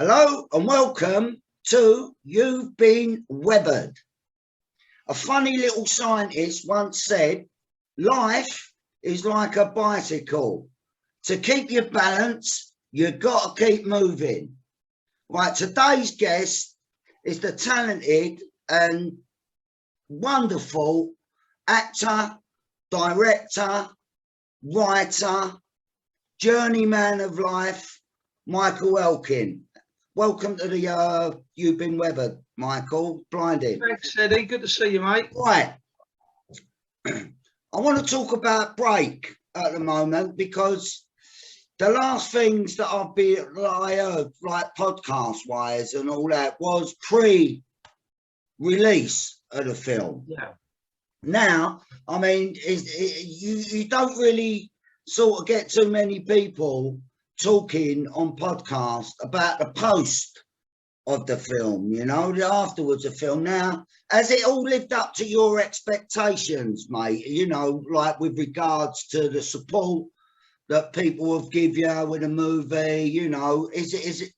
Hello and welcome to You've Been Weathered. A funny little scientist once said, life is like a bicycle. To keep your balance, you've got to keep moving. Right, today's guest is the talented and wonderful actor, director, writer, journeyman of life, Mr Elkin. Welcome to the You've Been Weathered, Michael. Blinded. Thanks, Eddie. Good to see you, mate. Right. I want to talk about break at the moment because the last things that I heard, like podcast-wise and all that, was pre-release of the film. Yeah. Now, I mean, you don't really sort of get too many people talking on podcast about the post of the film, you know, the afterwards of film. Now, has it all lived up to your expectations, mate? You know, like with regards to the support that people have given you with a movie, you know, is it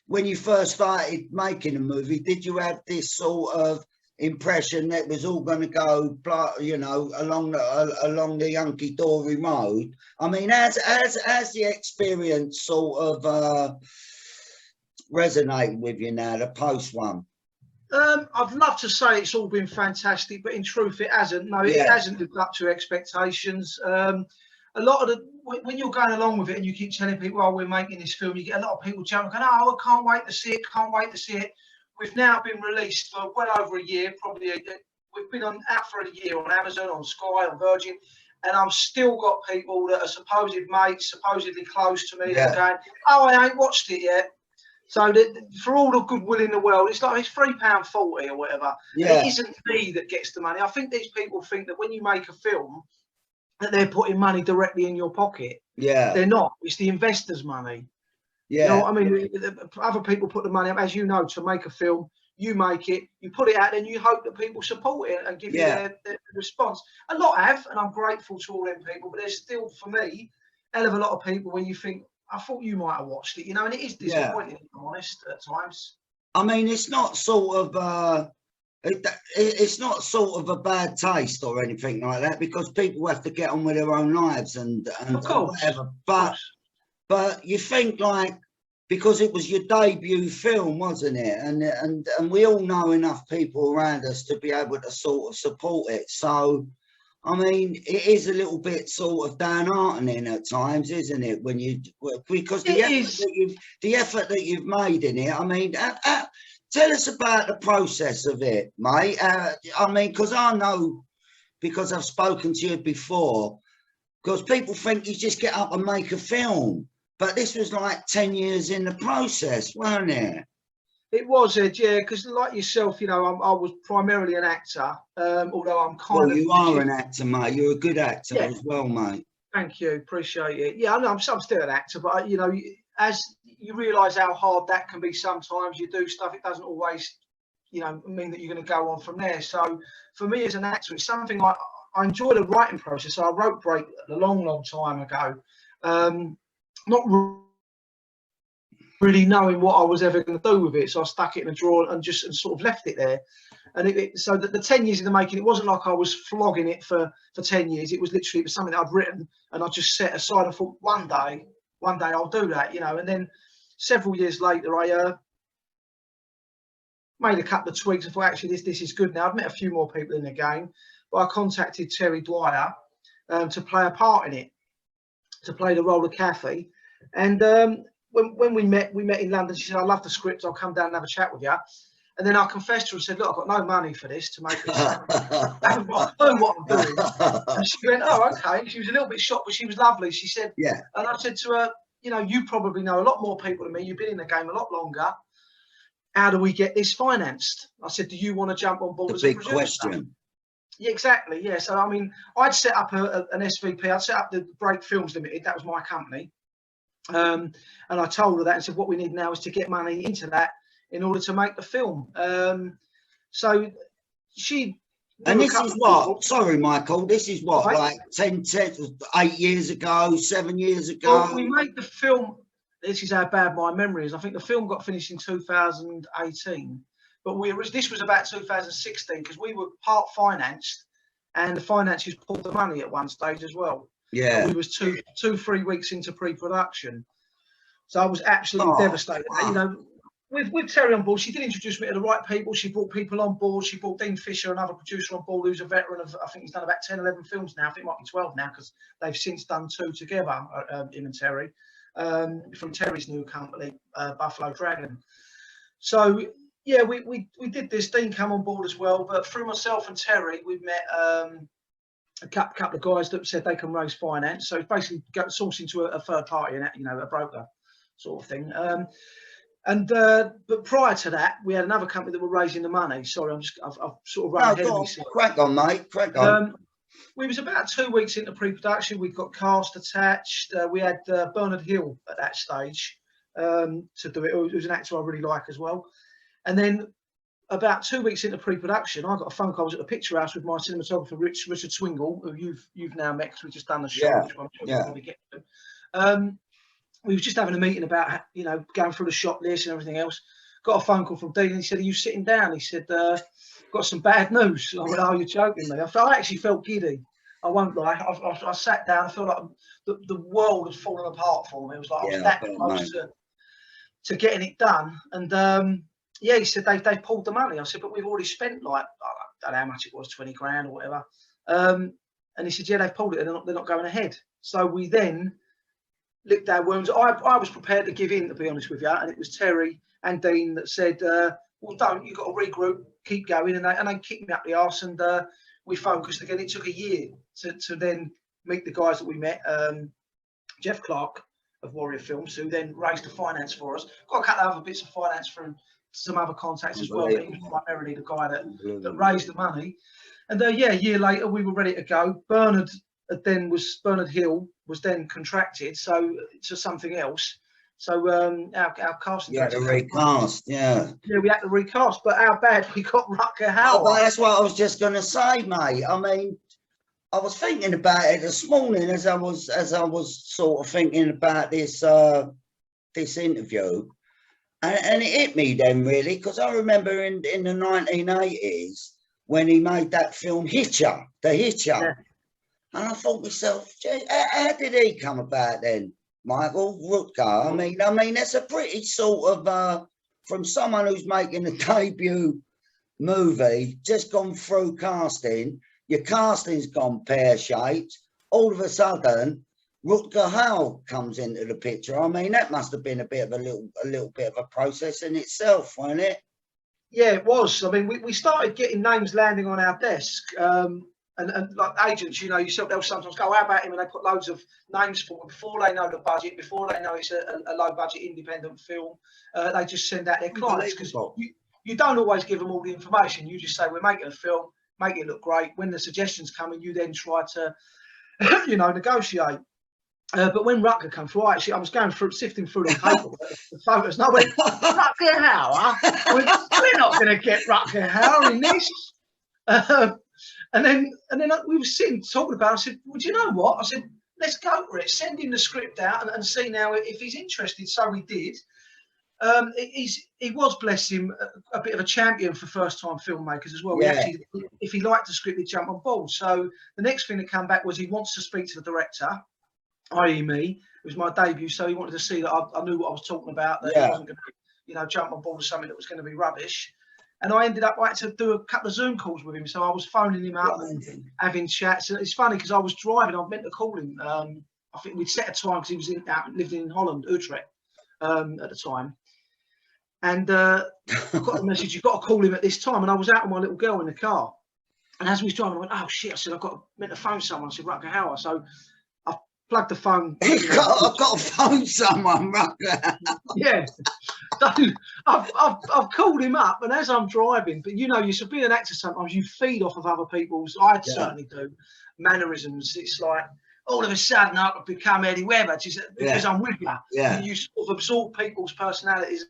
when you first started making a movie, did you have this sort of impression that was all going to go, you know, along the hunky-dory road? I mean, as the experience sort of resonated with you now, the post one? I'd love to say it's all been fantastic, but in truth, it hasn't. No, it hasn't lived up to expectations. A lot of when you're going along with it and you keep telling people, "Oh, we're making this film," you get a lot of people jumping, going, "Oh, I can't wait to see it! Can't wait to see it!" We've now been released for well over a year, probably. We've been out for a year on Amazon, on Sky, on Virgin, and I've still got people that are supposed mates, supposedly close to me, that are going, "Oh, I ain't watched it yet." So for all the goodwill in the world, it's like it's £3.40 or whatever. Yeah. It isn't me that gets the money. I think these people think that when you make a film, that they're putting money directly in your pocket. Yeah, they're not. It's the investors' money. Yeah, you know what I mean? Other people put the money up, as you know, to make a film. You make it, you put it out, and you hope that people support it and give you their response. A lot have, and I'm grateful to all them people. But there's still, for me, a hell of a lot of people when you think, I thought you might have watched it, you know, and it is disappointing, if I'm honest, at times. I mean, it's not sort of it's not sort of a bad taste or anything like that, because people have to get on with their own lives and whatever. But you think, like, because it was your debut film, wasn't it? And we all know enough people around us to be able to sort of support it. So, I mean, it is a little bit sort of downheartening at times, isn't it? When because the effort that you've made in it. I mean, tell us about the process of it, mate. I mean, because I know, because I've spoken to you before, because people think you just get up and make a film. But this was like 10 years in the process, wasn't it? It was, yeah, because like yourself, you know, I was primarily an actor, although I'm kind of... Well, you are an actor, mate. You're a good actor as well, mate. Thank you. Appreciate it. Yeah, I know, I'm still an actor, but, you know, as you realise how hard that can be sometimes, you do stuff, it doesn't always, you know, mean that you're going to go on from there. So for me as an actor, it's something I enjoy the writing process. So I wrote Break a long time ago. Not really knowing what I was ever going to do with it, so I stuck it in a drawer and just sort of left it there. And so that the 10 years in the making, it wasn't like I was flogging it for 10 years. It was literally something that I'd written and I just set aside and thought, one day I'll do that, you know. And then several years later, I made a couple of tweaks and thought, actually, this is good now. I've met a few more people in the game, but I contacted Terry Dwyer to play a part in it, to play the role of Kathy. And when we met in London, she said, "I love the script, I'll come down and have a chat with you." And then I confessed to her and said, "Look, I've got no money for this to make this. I haven't got a clue what I'm doing." And she went, "Oh, okay." She was a little bit shocked, but she was lovely. She said, "Yeah." And I said to her, "You know, you probably know a lot more people than me. You've been in the game a lot longer. How do we get this financed?" I said, "Do you want to jump on board as a producer?" Big question. Yeah, exactly. Yeah. So, I mean, I'd set up an SVP. I'd set up the Break Films Limited. That was my company. And I told her that and said, what we need now is to get money into that in order to make the film. So she... And this is what, sorry, Michael, this is what, like 8 years ago, 7 years ago? Well, we made the film this is how bad my memory is. I think the film got finished in 2018, but this was about 2016 because we were part financed, and the financiers pulled the money at one stage as well. Yeah. And we was 3 weeks into pre-production, so I was absolutely devastated. You know, with Terry on board, she did introduce me to the right people. She brought people on board. She brought Dean Fisher, another producer, on board who's a veteran of, I think he's done about 10, 11 films now. I think it might be 12 now because they've since done 2 together, him and Terry, from Terry's new company, Buffalo Dragon. So, yeah, we did this. Dean came on board as well, but through myself and Terry, we've met a couple of guys that said they can raise finance. So it's basically sourcing to a third party, you know, a broker sort of thing. But prior to that, we had another company that were raising the money. Sorry, I've sort of run ahead of myself. Crack on, mate. Crack on. We was about 2 weeks into pre-production. We've got cast attached. We had Bernard Hill at that stage to do it. Who's an actor I really like as well. And then about 2 weeks into pre-production, I got a phone call. I was at the Picture House with my cinematographer Richard Swingle, who you've now met because we've just done the show. Yeah. Which I'm sure we'll probably get to. We was just having a meeting about, you know, going through the shot list and everything else. Got a phone call from Dean and he said, "Are you sitting down?" He said, "Got some bad news." I went, "Oh, you're joking me." I actually felt giddy. I won't lie. I sat down. I felt like the world had fallen apart for me. It was like I was that close to getting it done. And yeah, he said they pulled the money. I said, "But we've already spent like, I don't know how much it was, 20 grand or whatever." And he said, "Yeah, they've pulled it. They're not going ahead." So we then licked our wounds. I was prepared to give in, to be honest with you, and it was Terry and Dean that said, "Well, don't. You've got to regroup, keep going." And they kicked me up the arse, and we focused again. It took a year to then meet the guys that we met, Jeff Clark of Warrior Films, who then raised the finance for us. Got a couple of other bits of finance from some other contacts as well, but he was primarily the guy that raised the money. And yeah, a year later, we were ready to go. Bernard Hill was then contracted to something else. So our casting. You had to recast, yeah. Yeah, we had to recast, but how bad we got Rutger Hauer. Oh, well, that's what I was just going to say, mate. I mean, I was thinking about it this morning as I was sort of thinking about this this interview, and it hit me then really, because I remember in the 1980s when he made that film Hitcher, The Hitcher. Yeah. And I thought to myself, how did he come about then, Michael Rutger? I mean, that's a pretty sort of, from someone who's making a debut movie, just gone through casting, your casting's gone pear-shaped, all of a sudden, Rutger Hauer comes into the picture. I mean, that must have been a little bit of a process in itself, wasn't it? Yeah, it was. I mean, we started getting names landing on our desk. And like agents, you know, they'll sometimes go, "How about him?" And they put loads of names for it before they know the budget, before they know it's a low budget independent film. They just send out their clients because you don't always give them all the information. You just say, "We're making a film, make it look great." When the suggestions come in, you then try to, you know, negotiate. But when Rutger came through, I was going through, sifting through the paper, the photos, and I went, "Rutger Hauer? We're not going to get Rutger Hauer in this." And then we were sitting talking about it. I said, "Well, do you know what?" I said, "Let's go for it. Send him the script out and see now if he's interested." So we did. He was, bless him, a bit of a champion for first-time filmmakers as well. Yeah. Actually, if he liked the script, he'd jump on board. So the next thing that came back was he wants to speak to the director, i.e. me. It was my debut, so he wanted to see that I knew what I was talking about, that he wasn't going to, you know, jump on board with something that was going to be rubbish. And I ended up having to do a couple of Zoom calls with him. So I was phoning him up and having chats. And it's funny because I was driving. I meant to call him. I think we'd set a time because he was living in Holland, Utrecht, at the time. And I got the message, "You've got to call him at this time." And I was out with my little girl in the car. And as we was driving, I went, "Oh, shit." I said, meant to phone someone. I said, "Rutger Hauer." So I plugged the phone. I've got to phone someone, Rutger. Yeah. So I've called him up, and as I'm driving, but you know, you should be an actor sometimes, you feed off of other people's, I certainly do, mannerisms. It's like all of a sudden I could become Eddie Webber because I'm with you. Yeah. You sort of absorb people's personalities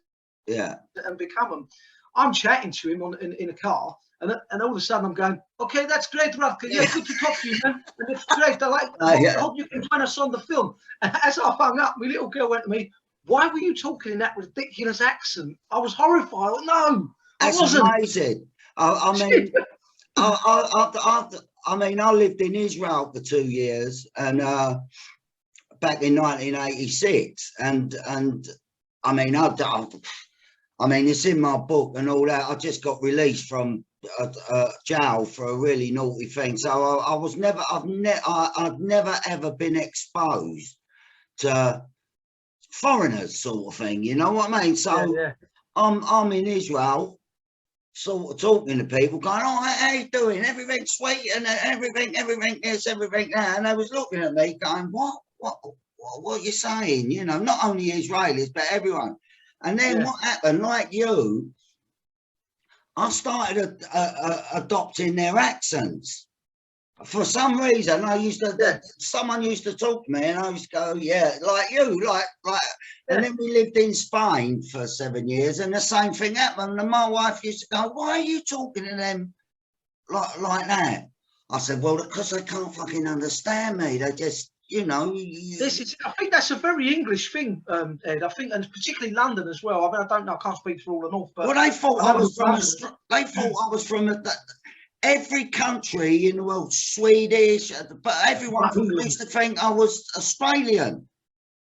and become them. I'm chatting to him in a car, and all of a sudden I'm going, "Okay, that's great, Rutger. Yeah, good to talk to you, man. It's great. I hope you can join us on the film." And as I hung up, my little girl went to me, why were you talking in that ridiculous accent? I was horrified. No, I That's wasn't. amazing. I mean, I mean, I lived in Israel for 2 years, and back in 1986, and I mean, I mean, it's in my book and all that. I just got released from jail for a really naughty thing, so I was never, I've never ever been exposed to foreigners, sort of thing. You know what I mean? So Yeah. I'm in Israel, sort of talking to people, going, "Oh, how you doing? Everything's sweet and everything this, everything that," and they was looking at me, going, "What are you saying?" You know, not only Israelis but everyone. And then what happened? Like you, I started adopting their accents. For some reason, I used to. Someone used to talk to me, and I used to go, "Yeah, like you, like." And then we lived in Spain for 7 years, and the same thing happened. And my wife used to go, "Why are you talking to them like that?" I said, "Well, because they can't fucking understand me. They just, you know." I think that's a very English thing, Ed. I think, and particularly London as well. I mean, I don't know. I can't speak for all the North, but Well, they thought I was from. They thought I was from every country in the world, Swedish, but everyone used to think I was Australian.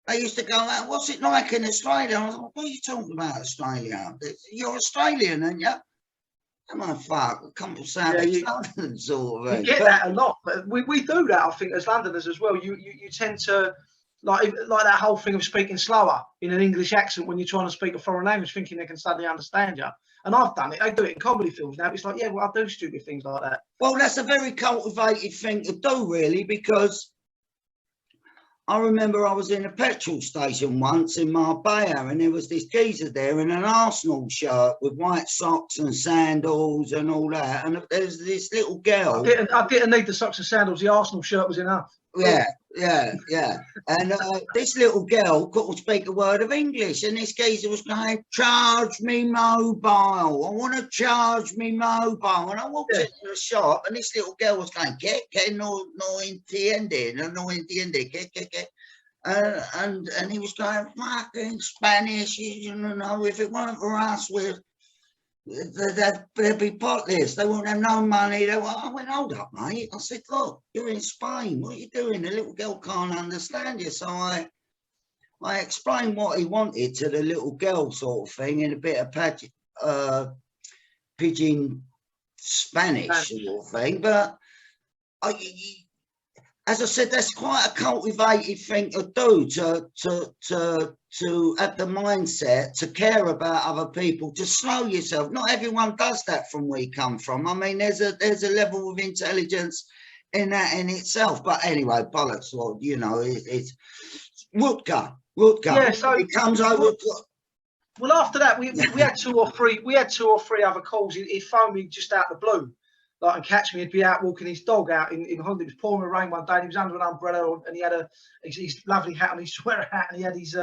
They used to go, "What's it like in Australia?" I was like, "What are you talking about, Australia? You're Australian, aren't you?" Come on, fuck, come to South London, sort of thing. You get that a lot, but we do that, I think, as Londoners as well. You tend to like that whole thing of speaking slower in an English accent when you're trying to speak a foreign language, thinking they can suddenly understand you. And I've done it. They do it in comedy films now. It's like, yeah, well, I do stupid things like that. Well, that's a very cultivated thing to do, really, because I remember I was in a petrol station once in Marbella, and there was this geezer there in an Arsenal shirt with white socks and sandals and all that. And there's this little girl. I didn't need the socks and sandals. The Arsenal shirt was enough. Yeah. And this little girl couldn't speak a word of English, and this geezer was going, "Charge me mobile. I want to charge me mobile." And I walked into the shop, and this little girl was going, "Que no entiende, no entiende, que." And he was going, "Fucking Spanish, you know, if it weren't for us, they'd be potless. They won't have no money." I went, "Hold up, mate." I said, "Look, you're in Spain. What are you doing? The little girl can't understand you." So I explained what he wanted to the little girl, sort of thing, in a bit of pidgin Spanish sort of thing. But as I said, that's quite a cultivated thing to do, to have the mindset to care about other people, to slow yourself. Not everyone does that from where you come from. I mean, there's a level of intelligence in that in itself. But anyway, bollocks, well, you know, it's Rutger. Yeah, so it comes over. Well, after that, we had two or three other calls. He phoned me just out of the blue, like, and catch me. He'd be out walking his dog out in Holland. It was pouring rain one day, and he was under an umbrella, and he had his lovely hat on, his sweater hat, and he had his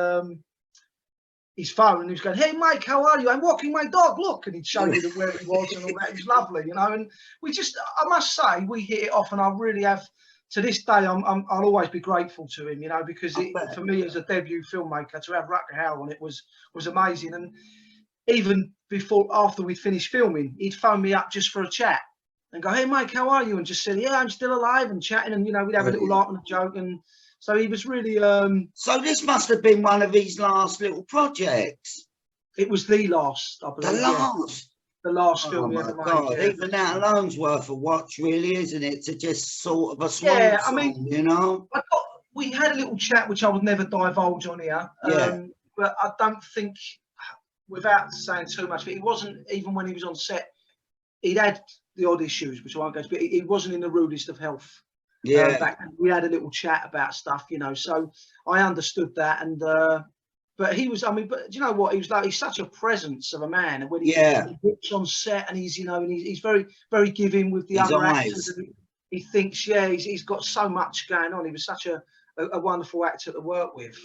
phone, and he was going, "Hey, Mike, how are you? I'm walking my dog. Look," and he'd show me where he was and all that. It was lovely, you know. And we just, I must say, we hit it off, and I really have. To this day, I'll always be grateful to him, you know, because for me as a debut filmmaker to have Rutger Hauer on it was amazing. And even after we'd finished filming, he'd phone me up just for a chat and go, "Hey, Mike, how are you?" And just say, "Yeah, I'm still alive," and chatting, and, you know, we'd have a little laugh and a joke. And so he was really. So this must have been one of his last little projects. It was the last, I believe. The last film we ever made. Yeah. Even that alone's worth a watch, really, isn't it? To just sort of a swan song, I mean, you know. We had a little chat, which I would never divulge on here. But I don't think, without saying too much, but he wasn't, even when he was on set, he'd had the odd issues, which I won't go into, but he wasn't in the rudest of health. Back then. We had a little chat about stuff, you know, so I understood that. And but he was, I mean, but do you know what? He's such a presence of a man. And when he walks on set, and he's, you know, and he's very, very giving with the other actors. And he thinks, he's got so much going on. He was such a wonderful actor to work with.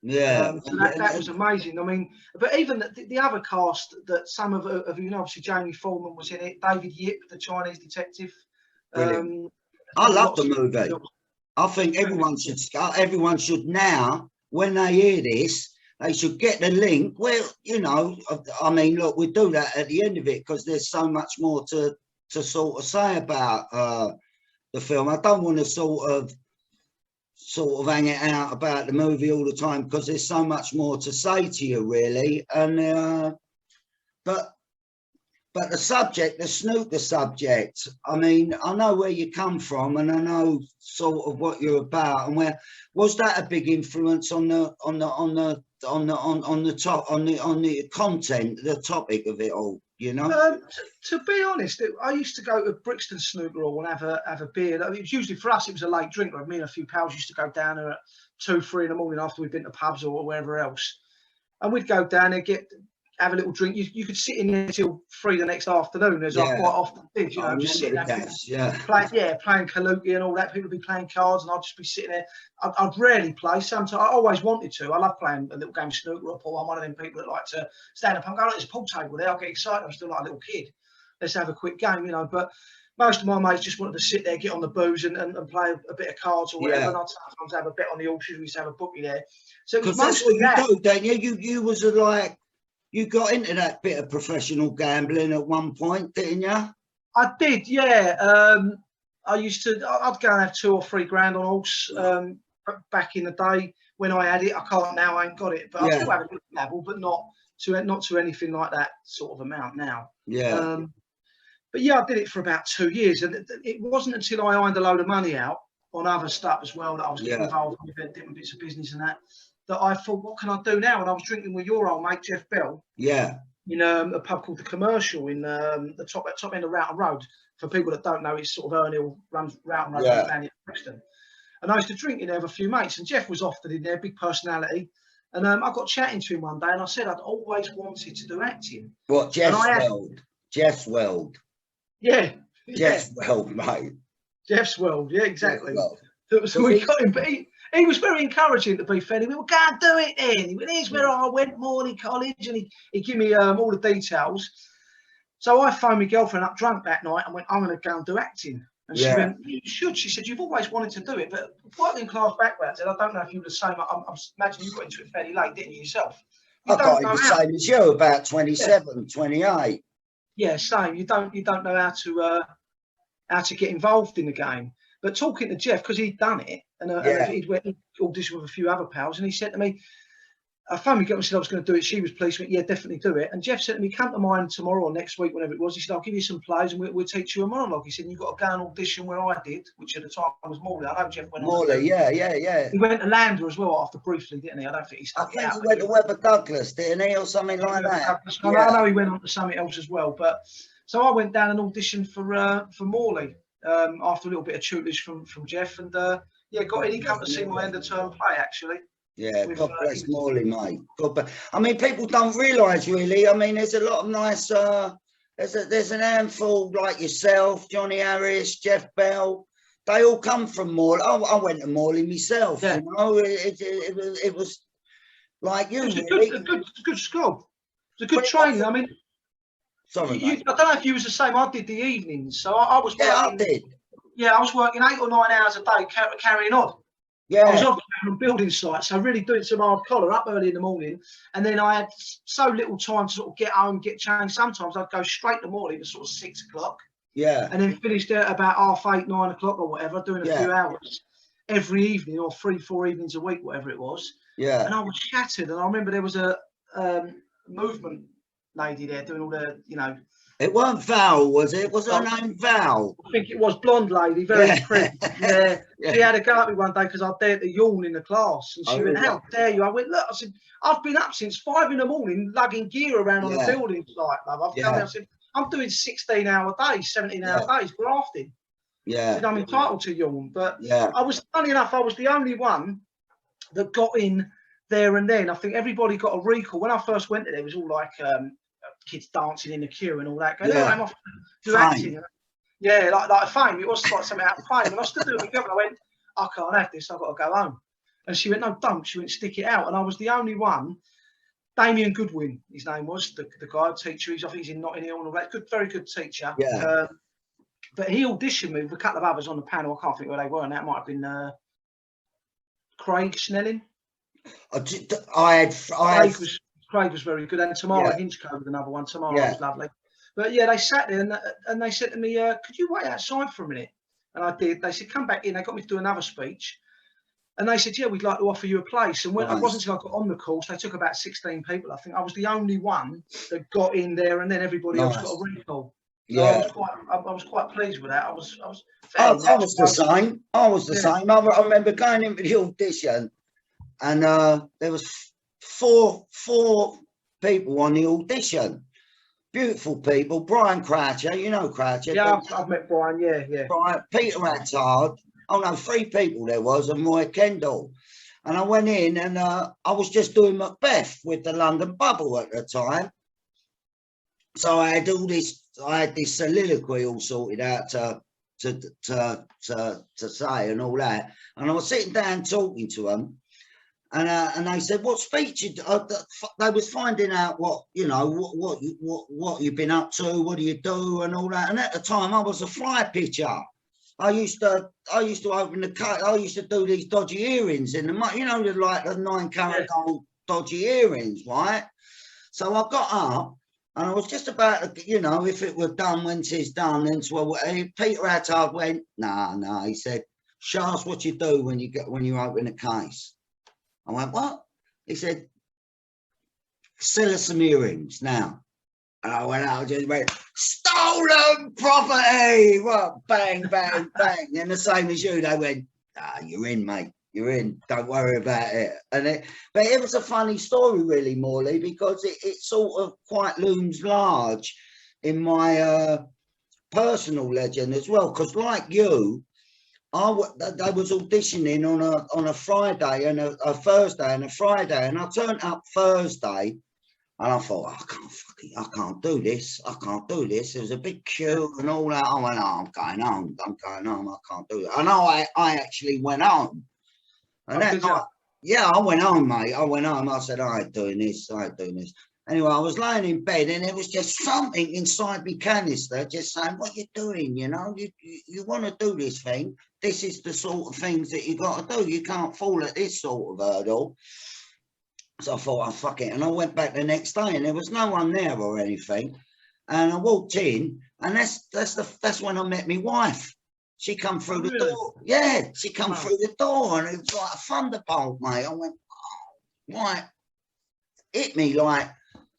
So that was amazing. I mean, but even the other cast, that some of you know, obviously Jamie Foreman was in it. David Yip, the Chinese detective. I love the movie. I think everyone should now, when they hear this, they should get the link. Well, you know, I mean, look, we do that at the end of it because there's so much more to sort of say about the film. I don't want to sort of hang it out about the movie all the time because there's so much more to say to you, really. And but the subject, the snooker subject, I mean, I know where you come from and I know sort of what you're about. And where was that a big influence on the content, the topic of it all, you know? To be honest, I used to go to Brixton Snooker Hall and have a beer. It was usually, for us, it was a late drink. Me and a few pals used to go down there at 2, 3 in the morning after we'd been to pubs or wherever else. And we'd go down there, have a little drink. You could sit in there till 3 the next afternoon, as I quite often did, you know, just sitting there playing Kaluki and all that. People would be playing cards and I'd just be sitting there. I'd rarely play. Sometimes I always wanted to. I love playing a little game of snooker or pool. I'm one of them people that like to stand up and go, look, there's a pool table there. I'll get excited. I'm still like a little kid. Let's have a quick game, you know. But most of my mates just wanted to sit there, get on the booze and play a bit of cards or whatever. And I'd sometimes have a bet on the horses. We used to have a bookie there. So it was mostly that. That's what you do, don't you? You was like, you got into that bit of professional gambling at one point, didn't you? I did, yeah. I'd go and have 2 or 3 grand on horse back in the day when I had it. I can't now, I ain't got it, but I still have a little level, but not to anything like that sort of amount now. Yeah. But yeah, I did it for about 2 years, and it wasn't until I ironed a load of money out on other stuff as well that I was getting involved with different bits of business and that I thought, what can I do now? And I was drinking with your old mate Jeff Bell. Yeah. In a pub called the Commercial in the top end of Roughton Road. For people that don't know, it's sort of Ernhill runs Roughton Road down in Brixton. And I used to drink in there with a few mates, and Jeff was often in there, big personality. And I got chatting to him one day, and I said I'd always wanted to do acting. What, Jeff Weld? Jeff Weld. Yeah. Jeff Weld, mate. Jeff's Weld, yeah, exactly. So we got him, but he was very encouraging, to be fair. He went, go and do it then. He went, here's where I went, Morley College, and he gave me all the details. So I phoned my girlfriend up drunk that night and went, I'm going to go and do acting. And she went, you should. She said, you've always wanted to do it, but working class background, I don't know if you were the same. I imagine you got into it fairly late, didn't you, yourself? I got into the same as you, about 27, 28. Yeah, same. You don't know how to get involved in the game. But talking to Jeff, because he'd done it, and he'd auditioned with a few other pals, and he said to me, I phoned me, and said I was going to do it. She was pleased. Went, yeah, definitely do it. And Jeff said to me, come to mine tomorrow or next week, whenever it was. He said, I'll give you some plays and we'll teach you a monologue. He said, you've got to go and audition where I did, which at the time was Morley. I know Jeff went on. Morley, yeah. He went to Lander as well after briefly, didn't he? I don't think he stuck it out. He went to Webber Douglas, didn't he, or something like that? I know he went on to something else as well. But so I went down and auditioned for Morley after a little bit of tutelage from Jeff, and got in. He come to see my end of term play actually. Yeah, God bless Morley, mate. I mean, people don't realise really. I mean, there's a lot of nice. There's an handful like yourself, Johnny Harris, Jeff Bell. They all come from Morley. I went to Morley myself. Yeah. You know, it was like you. It was a good school. It was a good training. I mean, sorry, I don't know if you was the same. I did the evenings, so I was working. Yeah, I did. Yeah, I was working 8 or 9 hours a day carrying on. Yeah. I was on building sites, so really doing some hard collar up early in the morning. And then I had so little time to sort of get home, get changed. Sometimes I'd go straight to Morley at sort of 6 o'clock. Yeah. And then finished at about 8:30, 9 o'clock or whatever, doing a few hours every evening or 3, 4 evenings a week, whatever it was. Yeah. And I was shattered. And I remember there was a movement lady there doing all the, you know. It wasn't Val, was it? Was her name Val? I think it was, blonde lady, very pretty. Yeah. She had a go at me one day because I dared to yawn in the class. And she went, how dare you? I went, look, I said, I've been up since 5 in the morning lugging gear around on the building site, love. I've come out, I said, I'm doing 16-hour days, 17-hour days, grafting. Yeah. I said, I'm entitled to yawn. But I was, funny enough, I was the only one that got in there and then. I think everybody got a recall. When I first went there, it was all like kids dancing in the queue and all that. Going, I'm off to do acting. Yeah, like fame. It was like something out of fame. And I stood there with my girl and I went, I can't have this. I've got to go home. And she went, no, don't. She went, stick it out. And I was the only one. Damien Goodwin, his name was, the guy, teacher. I think he's in Notting Hill and all that. Good, very good teacher. Yeah. But he auditioned me with a couple of others on the panel. I can't think where they were. And that might have been Craig Snelling. Craig was very good, and Tamara Hinchcombe with another one. Tamara was lovely. But yeah, they sat there and they said to me, could you wait outside for a minute? And I did. They said, come back in. They got me to do another speech. And they said, yeah, we'd like to offer you a place. And when, it wasn't until I got on the course, they took about 16 people. I think I was the only one that got in there, and then everybody else got a recall. So I was quite pleased with that. I was I was the same. I was the same. I remember going into the audition, and there was four people on the audition. Beautiful people. Brian Croucher, you know Croucher. Yeah, I've met Brian. Yeah. Brian, Peter Attard. Oh no, 3 people there was, and Roy Kendall. And I went in, and I was just doing Macbeth with the London Bubble at the time. So I had all this. I had this soliloquy all sorted out to say and all that. And I was sitting down talking to them, and they said, "What speech?" They was finding out what what you've been up to, what do you do, and all that. And at the time, I was a fly pitcher. I used to open the cut. I used to do these dodgy earrings in the, like the 9 karat gold dodgy earrings, right? So I got up, and I was just about to, if it were done when 'tis done, then Peter Attard went, nah. He said, "Show us what you do when you open a case." I went, "What?" He said, "Sell us some earrings now." And I went out and just went, "Stolen property!" Well, bang, bang, bang. And the same as you, they went, "You're in, mate. You're in. Don't worry about it." But it was a funny story, really, Morley, because it sort of quite looms large in my personal legend as well. Because like you, I was auditioning on a Friday and a Thursday and a Friday, and I turned up Thursday. And I thought, I can't do this. I can't do this. There was a big queue and all that. I went, I'm going home. I can't do it. And I actually went home. And that night, I went home, mate. I went home. I said, I ain't doing this. Anyway, I was lying in bed, and there was just something inside me canister just saying, what you doing? You want to do this thing. This is the sort of things that you got to do. You can't fall at this sort of hurdle. So I thought, fuck it. And I went back the next day, and there was no one there or anything. And I walked in, and that's when I met my wife. She come through the door. Yeah, she come through the door, and it was like a thunderbolt, mate. I went, right. Hit me like,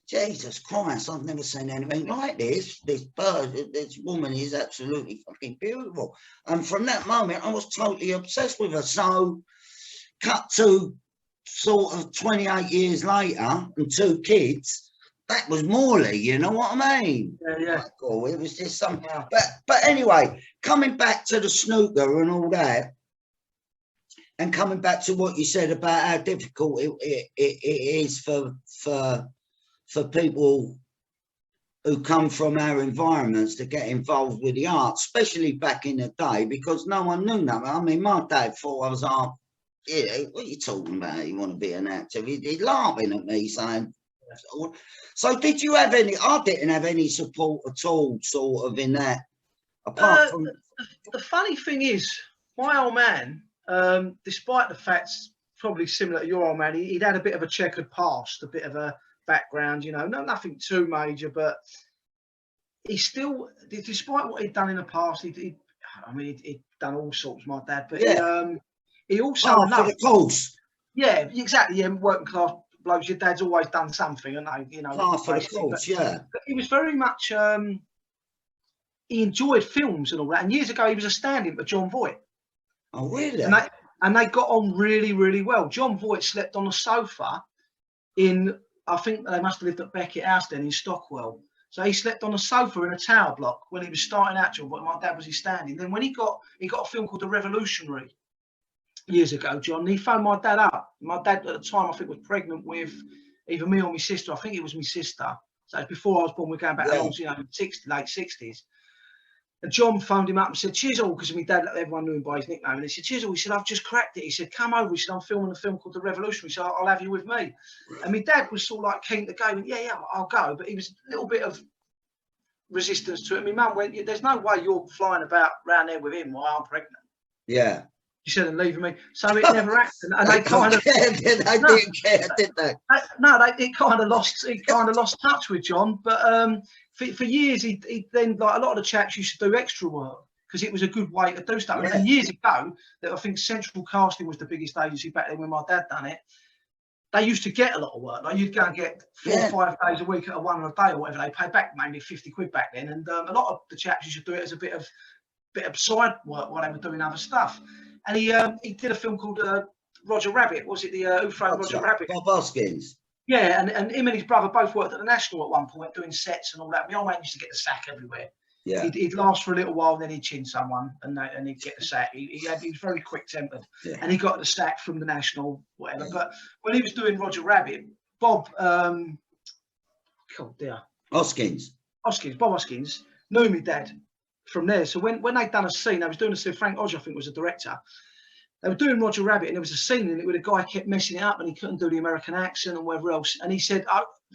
Jesus Christ, I've never seen anything like this. This woman is absolutely fucking beautiful. And from that moment, I was totally obsessed with her. So, cut to sort of 28 years later and 2 kids, that was Morley, you know what I mean? Yeah. Cool. It was just something. But anyway, coming back to the snooker and all that, and coming back to what you said about how difficult it is for people who come from our environments to get involved with the arts, especially back in the day, because no one knew nothing. I mean, my dad thought I was what are you talking about? You want to be an actor? He's laughing at me saying, so did you have any? I didn't have any support at all, sort of, in that. Apart from the funny thing is, my old man, despite the facts probably similar to your old man, he'd had a bit of a checkered past, a bit of a background, nothing too major, but he still, despite what he'd done in the past, he'd done all sorts, my dad, but he also loved the course. Yeah, exactly. Yeah, working class blokes. Your dad's always done something, and Half for the course, But he was very much. He enjoyed films and all that. And years ago, he was a stand-in for John Voight. Oh, really? And they got on really, really well. John Voight slept on a sofa I think they must have lived at Beckett House then in Stockwell. So he slept on a sofa in a tower block when he was starting out, John Voight. My dad was his stand-in. Then when he got a film called The Revolutionary years ago, John, he phoned my dad up. My dad at the time, I think, was pregnant with either me or my sister. I think it was my sister. So it's before I was born. We're going back along, late 60s. And John phoned him up and said, Chisel, because my dad, everyone knew him by his nickname. And he said, Chisel, he said, I've just cracked it. He said, come over. He said, I'm filming a film called The Revolutionary, so I'll have you with me. And my dad was sort of like keen to go. And, yeah, I'll go. But he was a little bit of resistance to it. My mum went, there's no way you're flying about around there with him while I'm pregnant. Yeah. She said, and leaving me. So it never happened. And they kind of didn't care, did they? No, it kind of lost touch with John. But for years, he then, like, a lot of the chaps used to do extra work because it was a good way to do stuff. Yeah. And years ago, that I think Central Casting was the biggest agency back then when my dad done it. They used to get a lot of work. Like, you'd go and get 4 or 5 days a week at a £1 a day or whatever. They paid back maybe 50 quid back then. And a lot of the chaps used to do it as a bit of side work while they were doing other stuff. And he did a film called Roger Rabbit. Was it the Who Framed Roger Rabbit? Bob Hoskins. Yeah, and him and his brother both worked at the National at one point doing sets and all that. My old mate used to get the sack everywhere. Yeah. He'd last for a little while, then he'd chin someone and he'd get the sack. He was very quick-tempered, and he got the sack from the National, whatever. Yeah. But when he was doing Roger Rabbit, Bob, Hoskins, Bob Hoskins knew me dad from there. So when they'd done a scene, they was doing a scene, Frank Odge, I think, was a director. They were doing Roger Rabbit, and there was a scene in it where the guy kept messing it up and he couldn't do the American accent and whatever else. And he said,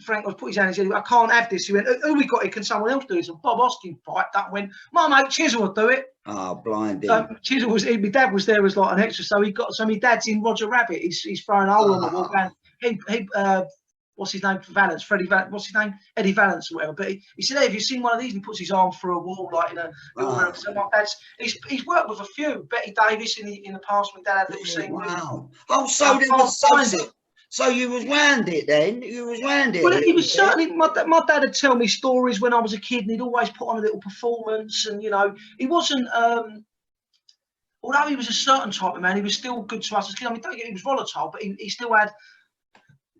Frank put his hand and said, I can't have this. He went, who we got it? Can someone else do this? And Bob Hoskins piped up and went, my mate Chisel will do it. Oh, blinding. Chisel my dad was there as like an extra. So my dad's in Roger Rabbit. He's throwing a hole on the wall. And what's his name? Valance, Freddie Valance, what's his name? Eddie Valance or whatever. But he said, hey, have you seen one of these? And he puts his arm through a wall like in a little So my dad's, he's worked with a few. Betty Davis in the past, my dad had a little scene. Wow. Oh, so there was so you was round it then? You was round it? Well, he was certainly, my dad would tell me stories when I was a kid, and he'd always put on a little performance. And, you know, he wasn't, although he was a certain type of man, he was still good to us as kids. I mean, don't get he was volatile, but he still had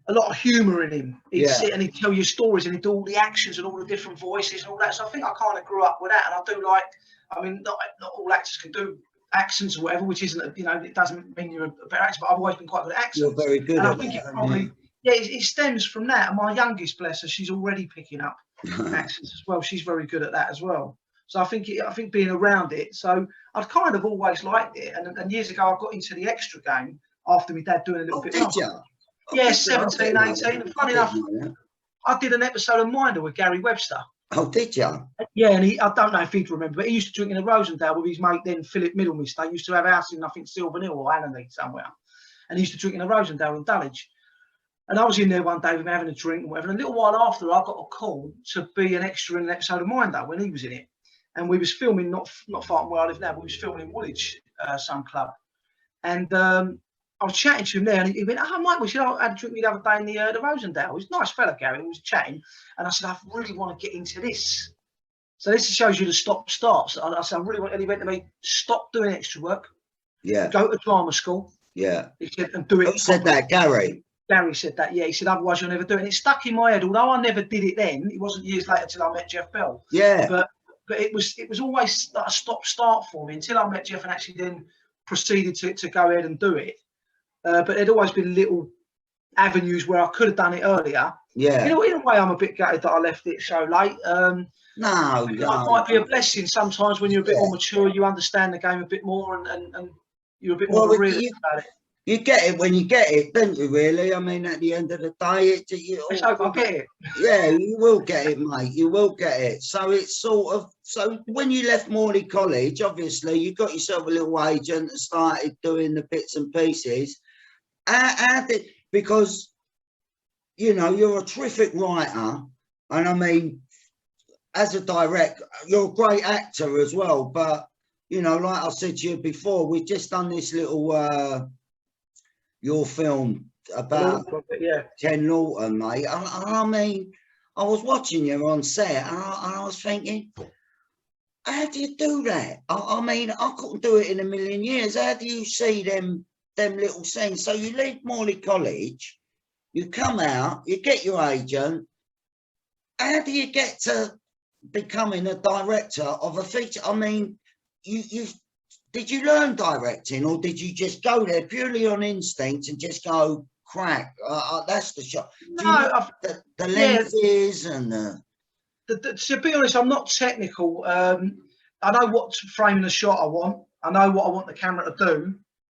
a lot of humour in him. He'd sit and he'd tell you stories, and he'd do all the actions and all the different voices and all that. So I think I kind of grew up with that. And I do like, I mean, not all actors can do accents or whatever, which isn't, you know, it doesn't mean you're a better actor, but I've always been quite good at accents. You're very good. And I think it probably, it stems from that. And my youngest, bless her, she's already picking up accents as well. She's very good at that as well. So I think being around it. So I've kind of always liked it. And years ago, I got into the extra game after my dad doing a little bit. Did you? Yeah, 17, 18. And funny enough, I did an episode of Minder with Gary Webster. Oh, did you? Yeah, and I don't know if he'd remember, but he used to drink in a Rosendale with his mate then, Philip Middlemist. They used to have a house in, I think, Silverhill or Annerley somewhere. And he used to drink in a Rosendale in Dulwich. And I was in there one day with him having a drink and whatever. And a little while after, I got a call to be an extra in an episode of Minder when he was in it. And we was filming not far from where I live now, but we was filming in Woolwich, some club. And I was chatting to him there, and he went, "Oh, Mike, we should have had a drink the other day in the Rosendale." He was a nice fella, Gary. We was chatting, and I said, "I really want to get into this." So this shows you the stop-start. So I said, "I really want." And he went to me, "Stop doing extra work. Yeah. Go to drama school." Yeah. He said, "And do it." Who said that, Gary? Gary said that. Yeah. He said, "Otherwise, you'll never do it." And it stuck in my head. Although I never did it then, it wasn't years later till I met Jeff Bell. Yeah. But it was always like a stop-start for me until I met Jeff and actually then proceeded to go ahead and do it. But there'd always been little avenues where I could have done it earlier. Yeah. You know, in a way, I'm a bit gutted that I left it so late. No. It might be a blessing sometimes when you're a bit more mature, you understand the game a bit more, and you're a bit more realist about it. You get it when you get it, don't you, really? I mean, at the end of the day, Let's hope I get it. Yeah, you will get it, mate. You will get it. So it's sort of, so when you left Morley College, obviously, you got yourself a little agent and started doing the bits and pieces. Because, you know, you're a terrific writer. And I mean, as a director, you're a great actor as well. But, you know, like I said to you before, we've just done this little... your film about Ken Lawton, mate. I mean, I was watching you on set, and I was thinking, how do you do that? I mean, I couldn't do it in a million years. How do you see them little scenes? So you leave Morley College, you come out, you get your agent. How do you get to becoming a director of a feature? I mean, did you learn directing, or did you just go there purely on instinct and just go, crack, that's the shot? No, the lenses and to be honest, I'm not technical. I know what framing a shot I want. I know what I want the camera to do.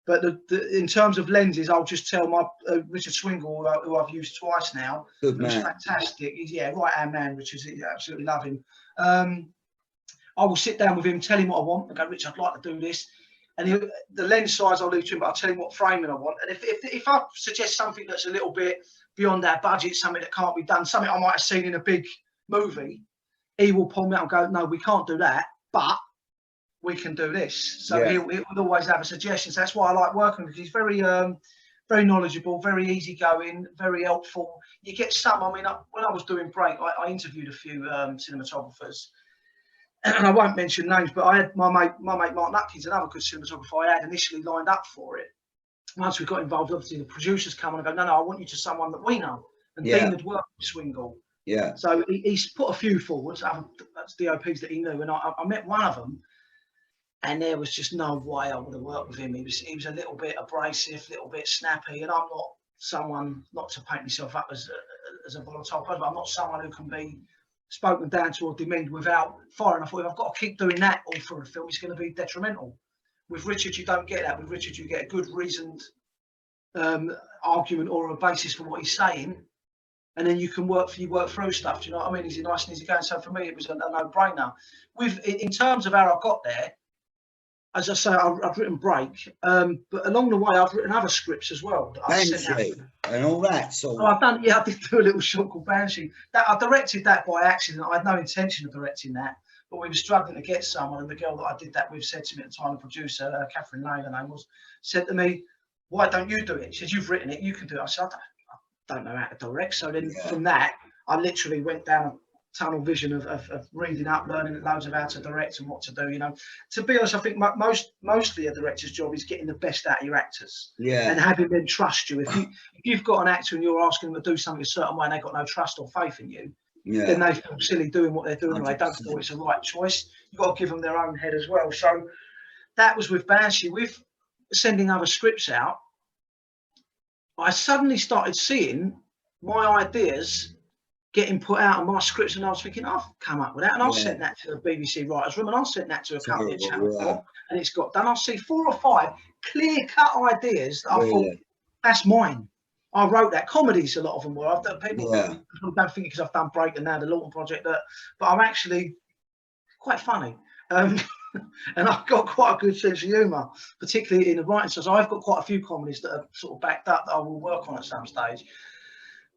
But in terms of lenses, I'll just tell my Richard Swingle, who I've used twice now. Good man. He's fantastic. He's right-hand man, Richard. I absolutely love him. I will sit down with him, tell him what I want, and go, Rich, I'd like to do this. And the lens size I'll leave to him, but I'll tell him what framing I want. And if I suggest something that's a little bit beyond our budget, something that can't be done, something I might have seen in a big movie, he will pull me out and go, no, we can't do that, but we can do this. So he will always have a suggestion. So that's why I like working with him. He's very very knowledgeable, very easygoing, very helpful. You get some, I mean, when I was doing Break, I interviewed a few cinematographers. And I won't mention names, but I had my mate Mark Nutkins, another good cinematographer I had initially lined up for it. Once we got involved, obviously the producers come and I go, no, I want you to someone that we know. And Dean had worked with Swingle. Yeah. So he's put a few forwards, that's DOPs that he knew. And I met one of them, and there was just no way I would have worked with him. He was a little bit abrasive, a little bit snappy, and I'm not someone, not to paint myself up as a volatile person, but I'm not someone who can be spoken down to or demeaned without fire. And I thought, if I've got to keep doing that all through a film, it's going to be detrimental. With Richard, you don't get that. With Richard, you get a good reasoned argument or a basis for what he's saying, and then you can work through stuff. Do you know what I mean? He's nice and easy going. So for me, it was a no-brainer. In terms of how I got there, as I say, I've written Break, but along the way, I've written other scripts as well. Banshee and all that. So I did do a little short called Banshee. I directed that by accident. I had no intention of directing that, but we were struggling to get someone, and the girl that I did that with said to me at the time, the producer, Catherine Lane, her name was, said to me, "Why don't you do it?" She said, "You've written it, you can do it." I said, I don't know how to direct. So then from that, I literally went down a tunnel vision of reading up, learning loads of how to direct and what to do. You know, to be honest, I think mostly a director's job is getting the best out of your actors, and having them trust you. If you've got an actor and you're asking them to do something a certain way and they've got no trust or faith in you, then they feel silly doing what they're doing, or they don't feel it's the right choice. You've got to give them their own head as well. So that was with Banshee. With sending other scripts out, I suddenly started seeing my ideas getting put out on my scripts, and I was thinking, I've come up with that, and I'll send that to the BBC writers' room, and I'll send that to a company of Channel 4, and it's got done. I'll see 4 or 5 clear-cut ideas that I thought, that's mine. I wrote that. Comedies, a lot of them were. I've done, people don't think because I've done Break and now the Lawton Project, but I'm actually quite funny. And I've got quite a good sense of humour, particularly in the writing. So I've got quite a few comedies that are sort of backed up that I will work on at some stage.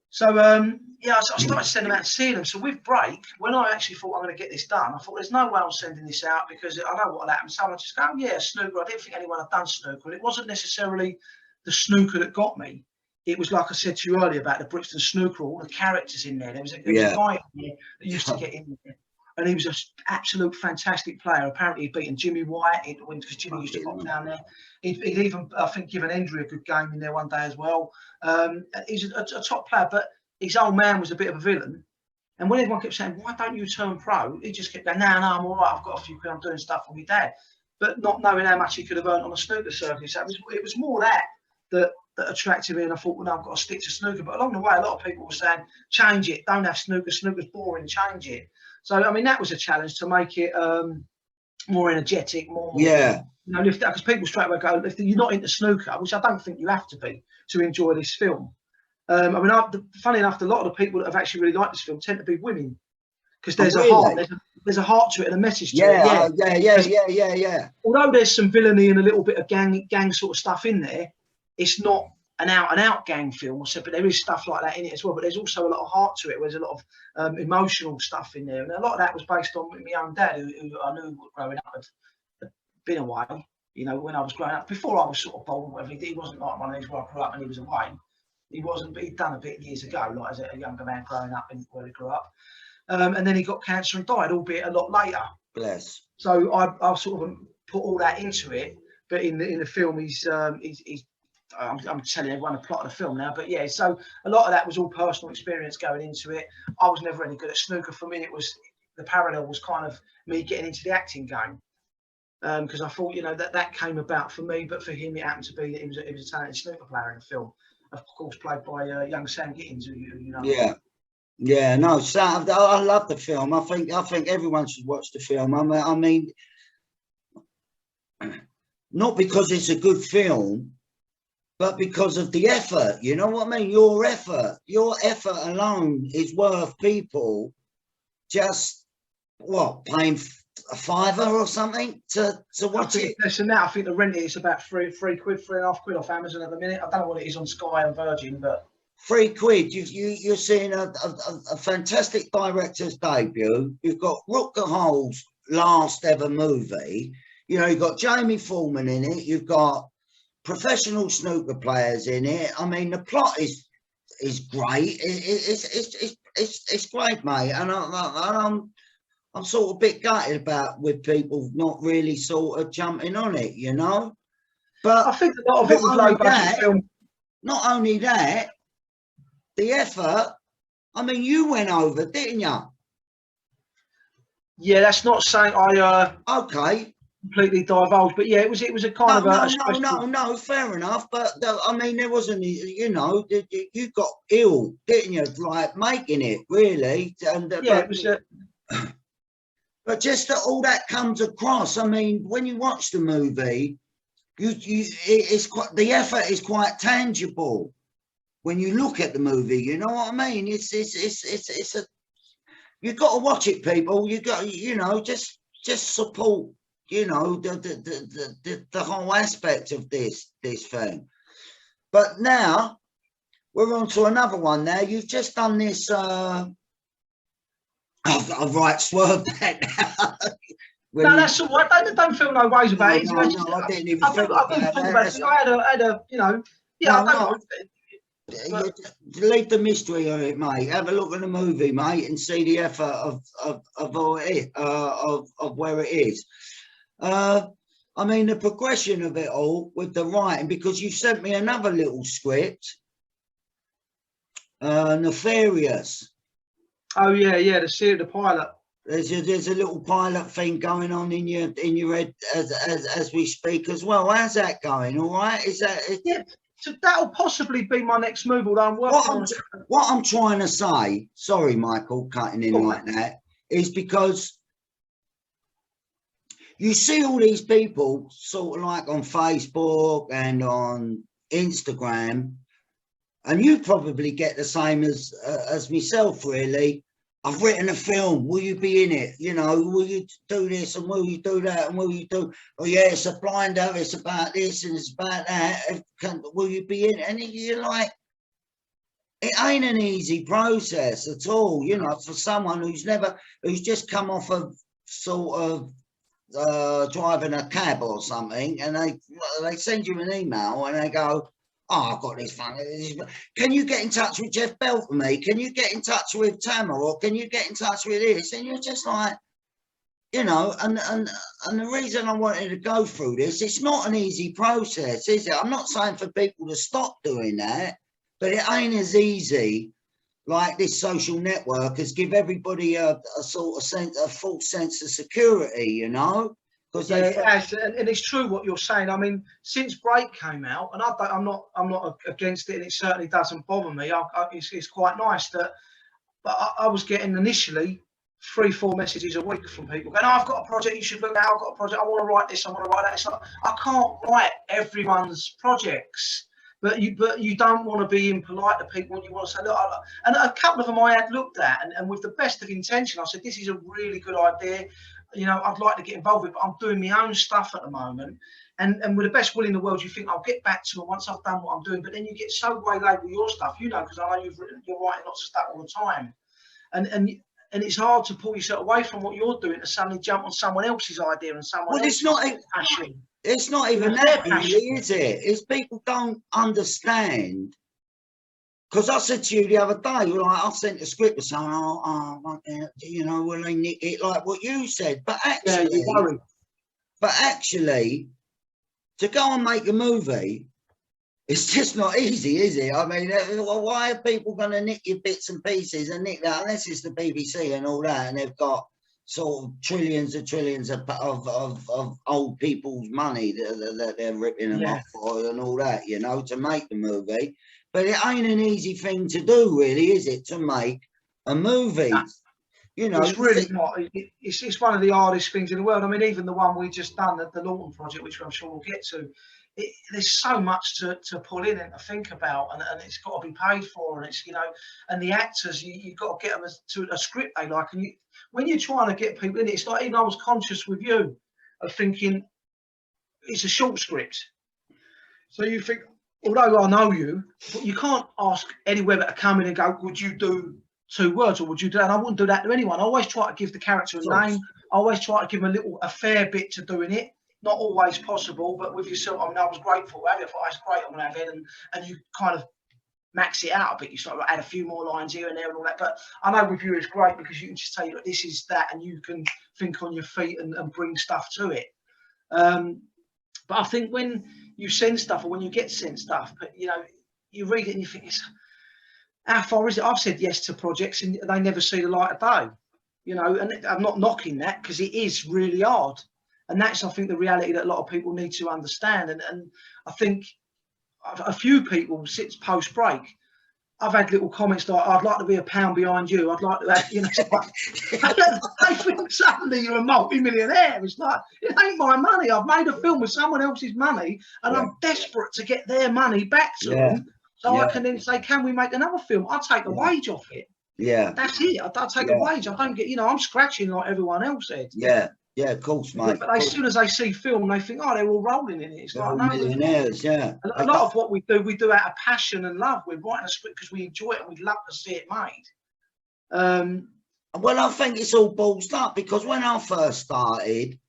So I started sending them out and seeing them. So with Break, when I actually thought I'm going to get this done, I thought there's no way I'm sending this out because I know what will happen. Someone just go, oh, yeah, snooker. I didn't think anyone had done snooker. And it wasn't necessarily the snooker that got me. It was like I said to you earlier about the Brixton snooker, all the characters in there. There was a guy in there that used to get in there. And he was an absolute fantastic player. Apparently, he'd beaten Jimmy White because Jimmy used to pop down there. He'd even, I think, given Hendry a good game in there one day as well. He's a top player, but his old man was a bit of a villain. And when everyone kept saying, why don't you turn pro? He just kept going, no, I'm all right. I've got a few quid. I'm doing stuff for my dad. But not knowing how much he could have earned on a snooker circuit. So it was more that attracted me. And I thought, well, no, I've got to stick to snooker. But along the way, a lot of people were saying, change it. Don't have snooker. Snooker's boring. Change it. So, I mean, that was a challenge to make it more energetic, more, you know, because people straight away go, if you're not into snooker, which I don't think you have to be to enjoy this film. I mean, funny enough, a lot of the people that have actually really liked this film tend to be women because there's a heart, there's a heart to it and a message to it. Yeah. Although there's some villainy and a little bit of gang sort of stuff in there, it's not an out gang film, but there is stuff like that in it as well. But there's also a lot of heart to it. There's a lot of emotional stuff in there, and a lot of that was based on my own dad, who I knew growing up had been away. You know, when I was growing up, before I was sort of born, whatever, he wasn't like one of these where I grew up and he was away. He wasn't, but he'd done a bit years ago, like as a younger man growing up in where he grew up. And then he got cancer and died, albeit a lot later. Bless. So I sort of put all that into it, but in the film, I'm telling everyone the plot of the film now, but yeah, so a lot of that was all personal experience going into it. I was never any good at snooker. For me, it was the parallel was kind of me getting into the acting game, because I thought, you know, that came about for me, but for him, it happened to be that he was a talented snooker player in the film, of course, played by young Sam Gittins, who you know. No, Sam, I love the film. I think everyone should watch the film. I mean, not because it's a good film, but because of the effort, you know what I mean? Your effort alone is worth people just, paying a £5 or something to watch it. Less than that. I think the rent is about £3 quid, £3.50 off Amazon at the minute. I don't know what it is on Sky and Virgin, but £3. You're seeing a fantastic director's debut. You've got Rutger Hauer's last ever movie. You know, you've got Jamie Foreman in it. You've got professional snooker players in it. I mean, the plot is great. It's great, mate. And I'm sort of a bit gutted about with people not really sort of jumping on it, you know. But I think a lot of it was low budget film. Not only that, the effort. I mean, you went over, didn't you? Yeah, that's not saying I okay. Completely divulged, but yeah, it was a kind of no, fair enough. But I mean, there wasn't, you know, you got ill, didn't you? Like making it really, and yeah, it was. But just that all that comes across. I mean, when you watch the movie, it's quite, the effort is quite tangible when you look at the movie. You know what I mean? It's a, you got to watch it, people. You got, you know, just support, you know, the whole aspect of this thing. But now we're on to another one. Now you've just done this. I've right swerved that now. No, that's all right. Don't feel no ways about it. No, I didn't even think about that. I had a, you know, yeah. Leave the mystery of it, mate. Have a look at the movie, mate, and see the effort of where it is. I mean, the progression of it all with the writing, because you sent me another little script, Nefarious. Oh yeah, the pilot. There's a little pilot thing going on in your head as we speak as well. How's that going? All right? Is that? Yeah. So that'll possibly be my next move. Although I'm working on what I'm trying to say. Sorry, Michael, cutting in like that, is because you see all these people sort of like on Facebook and on Instagram, and you probably get the same as myself, really. I've written a film, will you be in it? You know, will you do this and will you do that and will you do, oh yeah, it's a blinder, it's about this and it's about that, will you be in it? And you're like, it ain't an easy process at all, you know, for someone who's just come off of sort of driving a cab or something, and they send you an email and they go, oh, I've got this fun. Can you get in touch with Jeff Bell for me? Can you get in touch with Tamara? Or can you get in touch with this? And you're just like, you know, and the reason I wanted to go through this, it's not an easy process, is it? I'm not saying for people to stop doing that, but it ain't as easy like this social network as give everybody a sort of sense, a false sense of security, you know? Yeah, it has, and it's true what you're saying. I mean, since Break came out, and I'm not against it, and it certainly doesn't bother me. It's quite nice that, but I was getting initially 3-4 messages a week from people going, oh, I've got a project you should look at. I've got a project. I want to write this. I want to write that. It's like, I can't write everyone's projects, but you don't want to be impolite to people. You want to say, look, and a couple of them I had looked at, and with the best of intention, I said, this is a really good idea. You know, I'd like to get involved with it, but I'm doing my own stuff at the moment. And with the best will in the world, you think I'll get back to it once I've done what I'm doing. But then you get so waylaid with your stuff, you know, because I know you're writing lots of stuff all the time. And it's hard to pull yourself away from what you're doing to suddenly jump on someone else's idea and someone else's passion. It's not even that, really, is it? It's people don't understand. Because I said to you the other day, like, I sent a script saying, you know, will they nick it, like what you said? But actually, to go and make a movie, it's just not easy, is it? I mean, why are people going to nick your bits and pieces and nick that, unless it's the BBC and all that, and they've got sort of trillions of old people's money that they're ripping them off for and all that, you know, to make the movie. But it ain't an easy thing to do, really, is it, to make a movie? No. You know, it's really not. It's one of the hardest things in the world. I mean, even the one we just done, the LAWTON project, which I'm sure we'll get to, there's so much to pull in and to think about, and it's got to be paid for, and it's, you know, and the actors, you've got to get them to a script they like, and when you're trying to get people in it, it's like, even I was conscious with you of thinking it's a short script, so you think, although I know you, but you can't ask any webber to come in and go, would you do 2 words, or would you do that? And I wouldn't do that to anyone. I always try to give the character a name. I always try to give them a fair bit to doing it. Not always possible, but with yourself, I mean, I was grateful to have it. I thought, that's great, I'm going to have it. And you kind of max it out a bit. You sort of add a few more lines here and there and all that. But I know with you, it's great because you can just say, look, this is that, and you can think on your feet and bring stuff to it. But I think when you send stuff, or when you get sent stuff, but you know, you read it and you think, how far is it? I've said yes to projects and they never see the light of day. You know, and I'm not knocking that, because it is really hard. And that's, I think, the reality that a lot of people need to understand. And I think a few people, since post-break, I've had little comments like, I'd like to be a pound behind you. I'd like to have, you know, they think suddenly you're a multi-millionaire. It's like, it ain't my money. I've made a film with someone else's money, and I'm desperate to get their money back to them. So I can then say, can we make another film? I'll take a wage off it. Yeah. That's it. I'll take a wage. I don't get, you know, I'm scratching like everyone else said. Yeah. Yeah, of course, mate. But as soon as they see film, they think, oh, they're all rolling in it. It's like, no, millionaires, yeah. A lot of what we do out of passion and love. We're writing a script because we enjoy it and we'd love to see it made. Well, I think it's all ballsed up, because when I first started,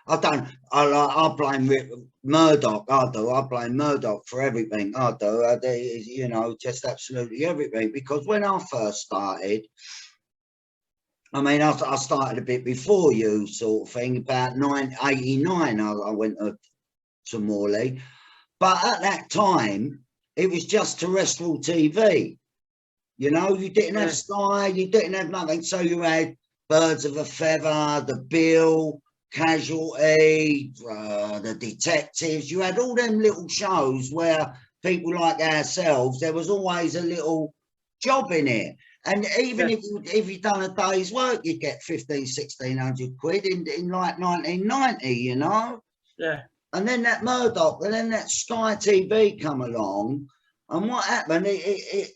I blame Murdoch. I blame Murdoch for everything. I do. You know, just absolutely everything. Because when I first started, I mean, I started a bit before you, sort of thing. About 1989, I went to Morley. But at that time, it was just terrestrial TV. You know, you didn't have Sky, you didn't have nothing. So you had Birds of a Feather, The Bill, Casualty, The Detectives. You had all them little shows where people like ourselves, there was always a little job in it. And even if you'd done a day's work, you'd get 1,500–1,600 quid in like 1990, you know? Yeah. And then that Murdoch, and then that Sky TV come along, and what happened, it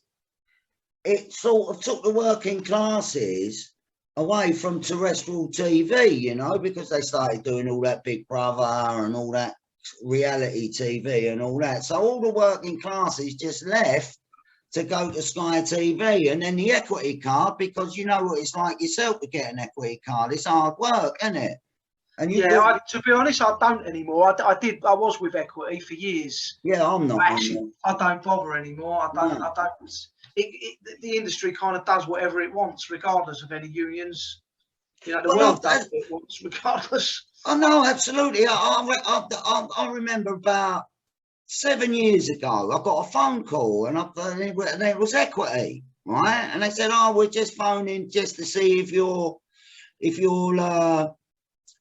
sort of took the working classes away from terrestrial TV, you know, because they started doing all that Big Brother and all that reality TV and all that. So all the working classes just left to go to Sky TV, and then the equity card, because you know what it's like yourself to get an equity card. It's hard work, isn't it? And you to be honest, I don't anymore. I was with equity for years. Yeah, I'm not. Actually, I don't bother anymore. I don't. The industry kind of does whatever it wants, regardless of any unions. You know, the world does what it wants, regardless. I know, absolutely. I remember about 7 years ago, I got a phone call, and it was equity, right? And they said, "Oh, we're just phoning just to see if you'll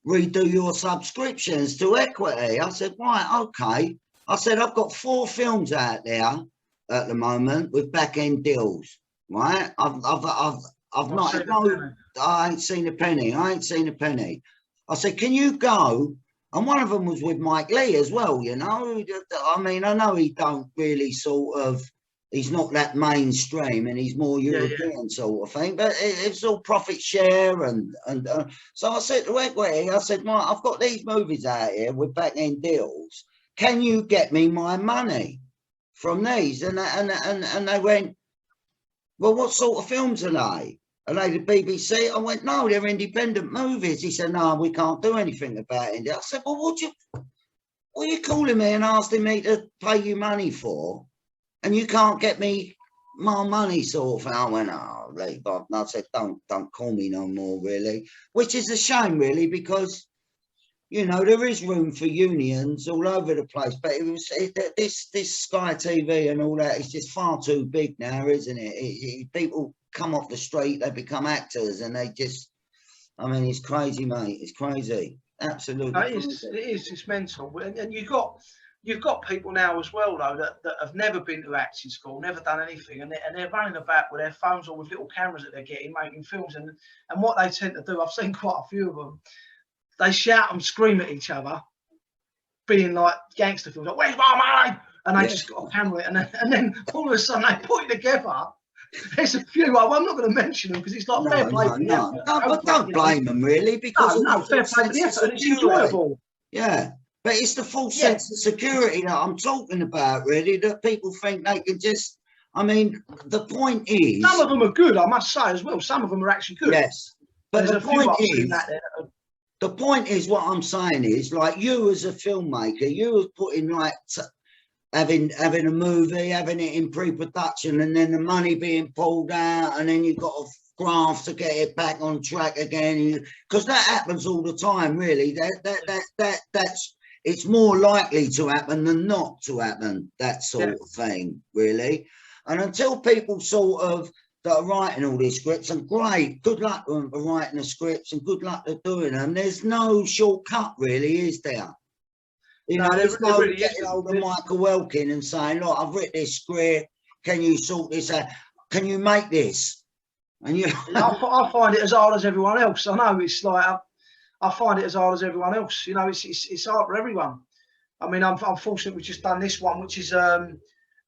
redo your subscriptions to equity." I said, "Right, okay." I said, "I've got 4 films out there at the moment with back end deals, right? I ain't seen a penny. I ain't seen a penny." I said, "Can you go?" And one of them was with Mike Lee as well, you know. I mean, I know he don't really he's not that mainstream, and he's more European sort of thing, but it's all profit share. And so I said to Equity, I said, "Mike, I've got these movies out here with back end deals. Can you get me my money from these?" And they went, "Well, what sort of films are they? Are they the BBC?" I went, "No, they're independent movies." He said, "No, we can't do anything about it." I said, "Well, what are you calling me and asking me to pay you money for? And you can't get me my money," sort of thing. I went, "Oh, Lee Bob." And I said, don't call me no more, really. Which is a shame, really, because, you know, there is room for unions all over the place. But this Sky TV and all that is just far too big now, isn't it? People come off the street, they become actors, and they just, I mean, it's crazy, mate. It's crazy, absolutely. It is. It's mental. And you've got people now as well, though, that have never been to acting school, never done anything, and they're running about with their phones or with little cameras that they're getting, making films. And what they tend to do, I've seen quite a few of them, they shout and scream at each other being like gangster films, like, where's my money? And they just got a camera it, and then all of a sudden they put it together. There's a few, I'm not going to mention them because it's like fair play for the effort. Don't blame them really, because no, fair play for the effort, and it's enjoyable. Yeah, but it's the full sense of security that I'm talking about, really, that people think they can just, I mean, the point is... Some of them are good, I must say, as well. Some of them are actually good. Yes, but the point is, what I'm saying is, like, you as a filmmaker, you was putting, like, having a movie, having it in pre-production, and then the money being pulled out, and then you've got to graft to get it back on track again, because that happens all the time, really. That's it's more likely to happen than not to happen, that sort of thing, really. And until people sort of that are writing all these scripts, and great, good luck to them for writing the scripts, and good luck to doing them. There's no shortcut, really, is there? You know, there's no really getting hold of Mr Elkin and saying, look, I've written this script, can you sort this out? Can you make this? And you I find it as hard as everyone else. I know it's like, I find it as hard as everyone else. You know, it's hard for everyone. I mean, I'm fortunate we've just done this one, which is a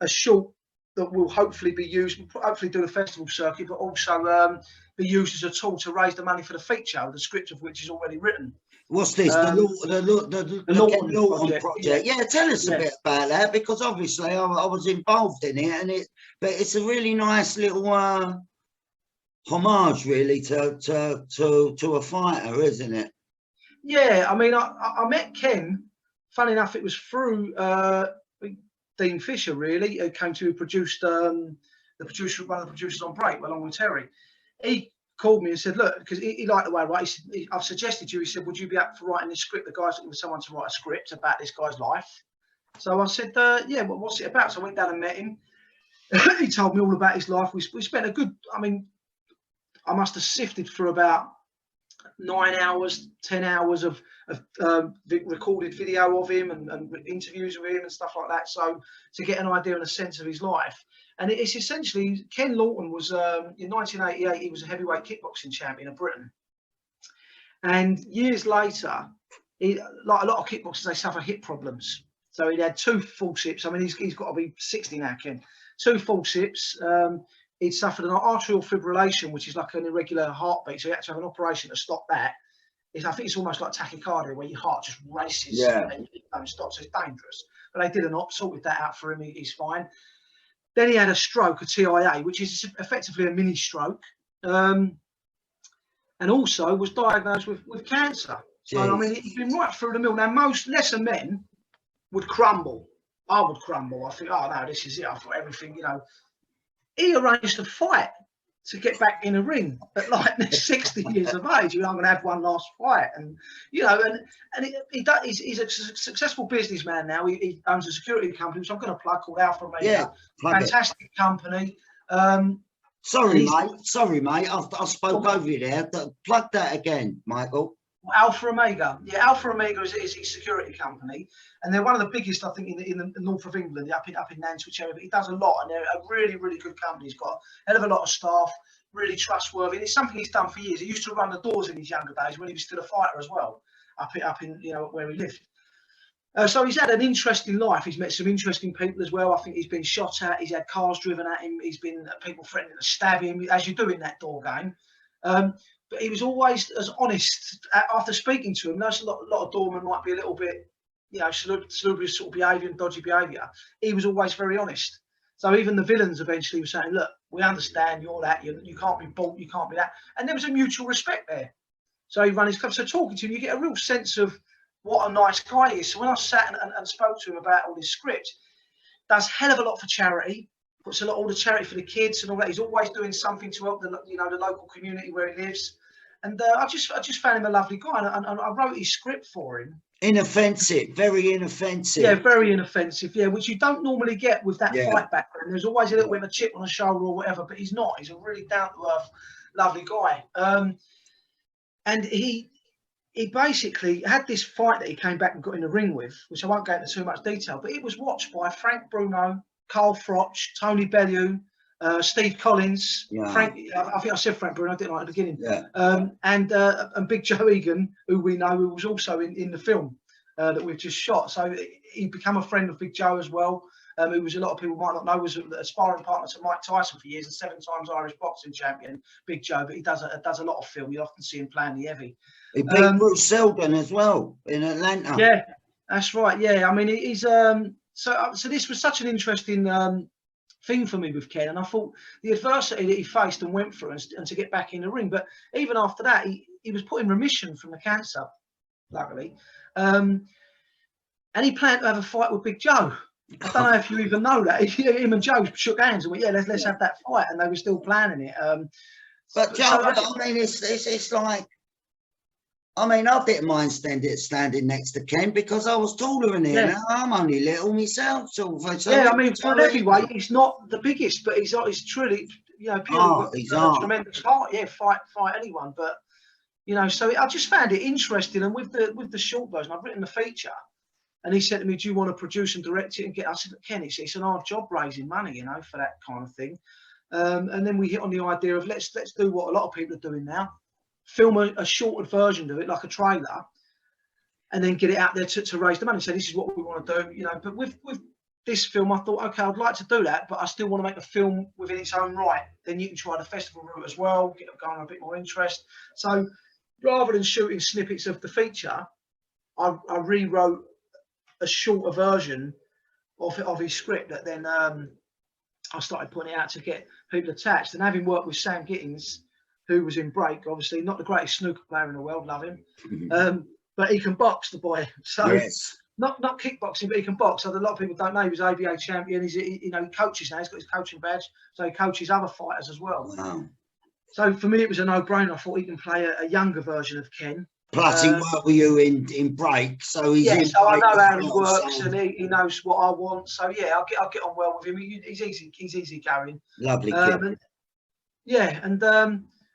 short that will hopefully be used, hopefully do the festival circuit, but also be used as a tool to raise the money for the feature, the script of which is already written. What's this? The LAWTON project. Yeah, tell us a bit about that, because obviously I was involved in it, but it's a really nice little homage, really, to a fighter, isn't it? Yeah, I mean, I met Ken. Funny enough, it was through Dean Fisher, really, who came to produce one of the producers on Break, along with Terry. He called me and said, look, because he liked the way I write. He said, I've suggested you. He said, would you be up for writing this script? The guy's looking for someone to write a script about this guy's life. So I said, yeah, well, what's it about? So I went down and met him. He told me all about his life. We spent a good, I mean, I must have sifted through about 9 hours, 10 hours of recorded video of him and interviews with him and stuff like that. So to get an idea and a sense of his life. And it's essentially, Ken Lawton was, in 1988, he was a heavyweight kickboxing champion of Britain. And years later, like a lot of kickboxers, they suffer hip problems. So he'd had 2 false hips. I mean, he's got to be 60 now, Ken. 2 false hips. He'd suffered an arterial fibrillation, which is like an irregular heartbeat. So he had to have an operation to stop that. I think it's almost like tachycardia, where your heart just races and you don't stop. So it's dangerous. But they did an op, sorted that out for him. He's fine. Then he had a stroke, a TIA, which is effectively a mini stroke, and also was diagnosed with cancer. So, I mean, he's been right through the mill. Now, most lesser men would crumble. I would crumble. I think, oh, no, this is it. I thought everything, you know. He arranged a fight to get back in a ring at like 60 years of age. You know, I'm going to have one last fight. And, you know, he's a successful businessman now. He owns a security company, which I'm going to plug, called Alpha Omega. Yeah, fantastic company. Sorry, mate. I spoke over you there. Plug that again, Michael. Alpha Omega. Yeah, Alpha Omega is his security company, and they're one of the biggest, I think, in the north of England, up in Nantwich area. But he does a lot, and they're a really, really good company. He's got a hell of a lot of staff, really trustworthy. And it's something he's done for years. He used to run the doors in his younger days when he was still a fighter as well, up in you know, where he lived. So he's had an interesting life. He's met some interesting people as well. I think he's been shot at. He's had cars driven at him. He's been people threatening to stab him, as you do in that door game. But he was always as honest. After speaking to him, there's a lot of doormen might be a little bit, you know, salubrious sort of behaviour and dodgy behaviour. He was always very honest. So even the villains eventually were saying, look, we understand you're that, you can't be bought, you can't be that. And there was a mutual respect there. So he ran his club. So talking to him, you get a real sense of what a nice guy he is. So when I sat and spoke to him about all his script, does a hell of a lot for charity. Puts a lot all the charity for the kids and all that. He's always doing something to help the local community where he lives. And I just found him a lovely guy, and I wrote his script for him. Inoffensive, very inoffensive. Yeah, very inoffensive. Yeah, which you don't normally get with that fight background. There's always a little bit of a chip on the shoulder or whatever, but he's not. He's a really down to earth, lovely guy. And he basically had this fight that he came back and got in the ring with, which I won't go into too much detail, but it was watched by Frank Bruno, Carl Froch, Tony Bellew, Steve Collins, Frank. I think I said Frank Bruno, I didn't at the beginning. Yeah. And Big Joe Egan, who we know, who was also in the film. that we've just shot. So he became a friend of Big Joe as well, who was, a lot of people might not know, was a sparring partner to Mike Tyson for years and 7 times Irish boxing champion, Big Joe. But he does a lot of film. You often see him playing the heavy. He beat Bruce Seldon as well in Atlanta. Yeah, that's right. Yeah, I mean, he's so this was such an interesting thing for me with Ken, and I thought the adversity that he faced and went through, and to get back in the ring. But even after that, he was put in remission from the cancer, luckily, and he planned to have a fight with Big Joe. I don't know if you even know that. Him and Joe shook hands and went, "Yeah, let's have that fight," and they were still planning it. But Joe, I mean, it's like, I mean, I didn't mind standing next to Ken because I was taller than him. Yeah. I'm only little myself. So yeah, I mean, for an heavyweight, he's not the biggest, but he's truly, you know, purely tremendous heart. Yeah, fight anyone. But you know, so I just found it interesting. And with the short version, I've written the feature, and he said to me, "Do you want to produce and direct it and get?" I said, "Ken, it's an hard job raising money, you know, for that kind of thing." And then we hit on the idea of let's do what a lot of people are doing now. Film a shortened version of it, like a trailer, and then get it out there to raise the money. So this is what we want to do, you know. But with this film, I thought, okay, I'd like to do that, but I still want to make a film within its own right. Then you can try the festival route as well, get going a bit more interest. So rather than shooting snippets of the feature, I rewrote a shorter version of his script that then I started putting it out to get people attached. And having worked with Sam Gittins, who was in Break, obviously not the greatest snooker player in the world, love him, but he can box, the boy. So yes. not kickboxing, but he can box. So a lot of people don't know he was ABA champion. He's, you know, he coaches now. He's got his coaching badge, so he coaches other fighters as well. Wow. So for me, it was a no-brainer. I thought he can play a younger version of Ken. Plus, he worked with you in Break, so he's so I know how he works, and he knows what I want. So yeah, I'll get on well with him. He's easy going. Lovely kid.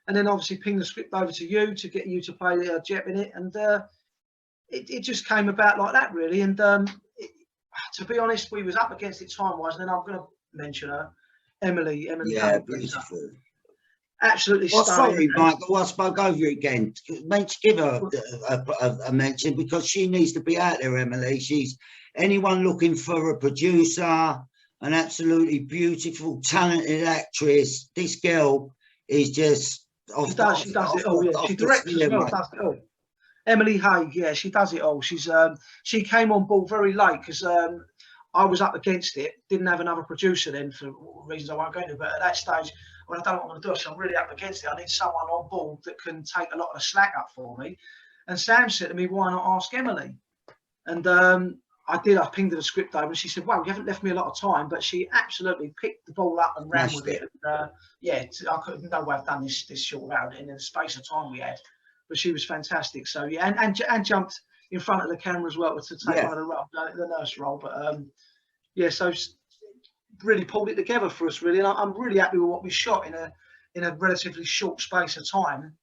And then obviously ping the script over to you to get you to play Jep in it, and it just came about like that, really. And to be honest, we was up against it time-wise, and then I'm going to mention her, Emily. Yeah, beautiful. Absolutely stunning. Sorry, Michael, I spoke over you again. Give her a mention, because she needs to be out there, Emily. She's anyone looking for a producer, an absolutely beautiful, talented actress. This girl is just... She does it all. Yeah, she directs as well. Does it all. Emily Hay, yeah, she does it all. She's she came on board very late because I was up against it. Didn't have another producer then for reasons I won't go into. But at that stage, when I don't know what I'm going to do, so I'm really up against it. I need someone on board that can take a lot of the slack up for me. And Sam said to me, "Why not ask Emily?" And I did. I pinged her the script over, and she said, "Well, you haven't left me a lot of time," but she absolutely picked the ball up and ran with it. And, yeah, I could no way have done this short without it in the space of time we had. But she was fantastic. So yeah, and jumped in front of the camera as well to take one of the role, the nurse role. But yeah, so really pulled it together for us, really. And I'm really happy with what we shot in a relatively short space of time.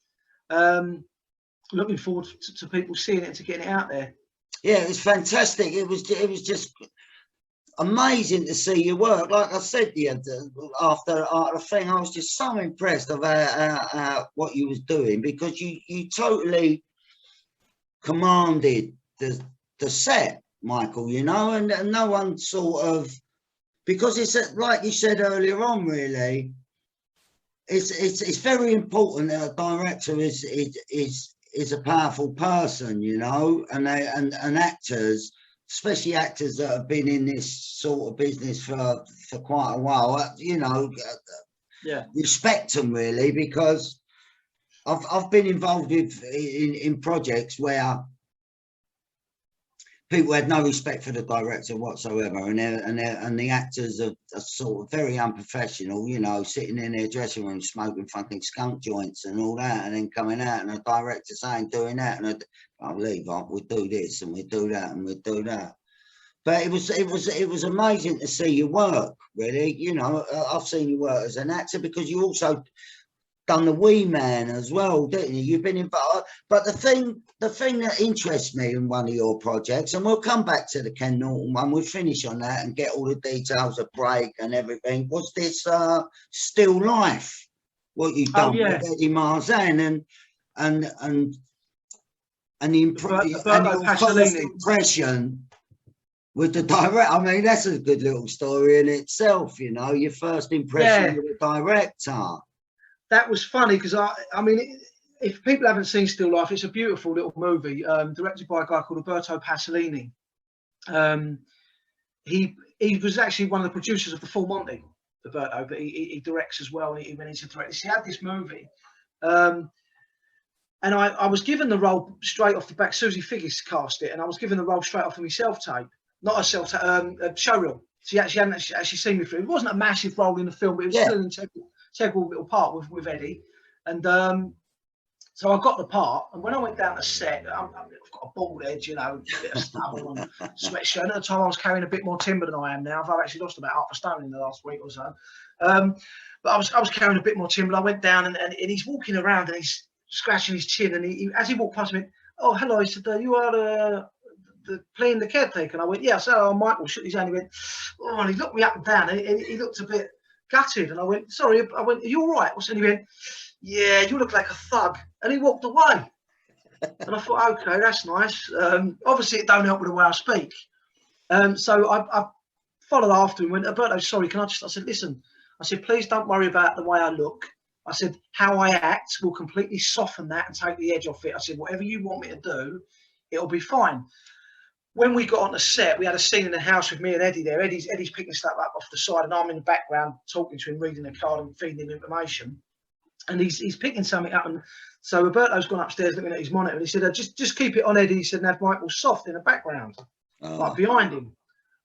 Looking forward to people seeing it and to getting it out there. Yeah, it was fantastic. It was just amazing to see your work. Like I said after the thing, I was just so impressed of what you was doing, because you totally commanded the set, Michael. You know, and no one sort of, because it's like you said earlier on, really. It's very important that a director is a powerful person, you know, and actors, especially actors that have been in this sort of business for quite a while, you know, respect them, really, because I've been involved in projects where people had no respect for the director whatsoever, and the actors are sort of very unprofessional, you know, sitting in their dressing room smoking fucking skunk joints and all that, and then coming out and the director saying doing that, and I'll leave, we'll do this and we'll do that and we'll do that. But it was amazing to see your work, really. You know, I've seen you work as an actor, because you also done the Wee Man as well, didn't you? You've been involved. But the thing that interests me in one of your projects, and we'll come back to the Ken Lawton one, we'll finish on that and get all the details of Break and everything, was this Still Life, what you've done with Eddie Marzan, and and your first Pasolini. impression with the director. I mean, that's a good little story in itself, you know, your first impression with the director. That was funny because I mean, if people haven't seen Still Life, it's a beautiful little movie directed by a guy called Roberto Pasolini. He was actually one of the producers of the Full Monty, Roberto, but he directs as well, and he went into directing. He had this movie, and I was given the role straight off the back. Susie Figgis cast it, and I was given the role straight off of my self-tape, not a self-tape, a showreel. She hadn't actually seen me through. It wasn't a massive role in the film, but it was still an integral little part with Eddie. And so I got the part, and when I went down to set, I've got a bald head, you know, a bit of stubble and sweatshirt. And at the time, I was carrying a bit more timber than I am now. I've actually lost about half a stone in the last week or so. But I was carrying a bit more timber. I went down, and he's walking around, and he's scratching his chin. And as he walked past me, "Oh, hello," he said, "You are playing the caretaker?" And I went, "Yeah." I said, "Oh, Michael." Shook his hand. He went, "Oh," and he looked me up and down, and he looked a bit gutted. And I went, "Sorry." I went, "Are you all right?" And he went, "Yeah, you look like a thug." And he walked away. And I thought, okay, that's nice. Obviously, it don't help with the way I speak. So I followed after him and went, "Alberto, sorry, can I said, listen," I said, "please don't worry about the way I look." I said, "How I act will completely soften that and take the edge off it." I said, "Whatever you want me to do, it'll be fine." When we got on the set, we had a scene in the house with me and Eddie there. Eddie's picking stuff up off the side, and I'm in the background talking to him, reading the card and feeding him information. And he's picking something up, and so Roberto's gone upstairs looking at his monitor, and he said, just keep it on Eddie." He said, "And have Michael soft in the background, like behind him."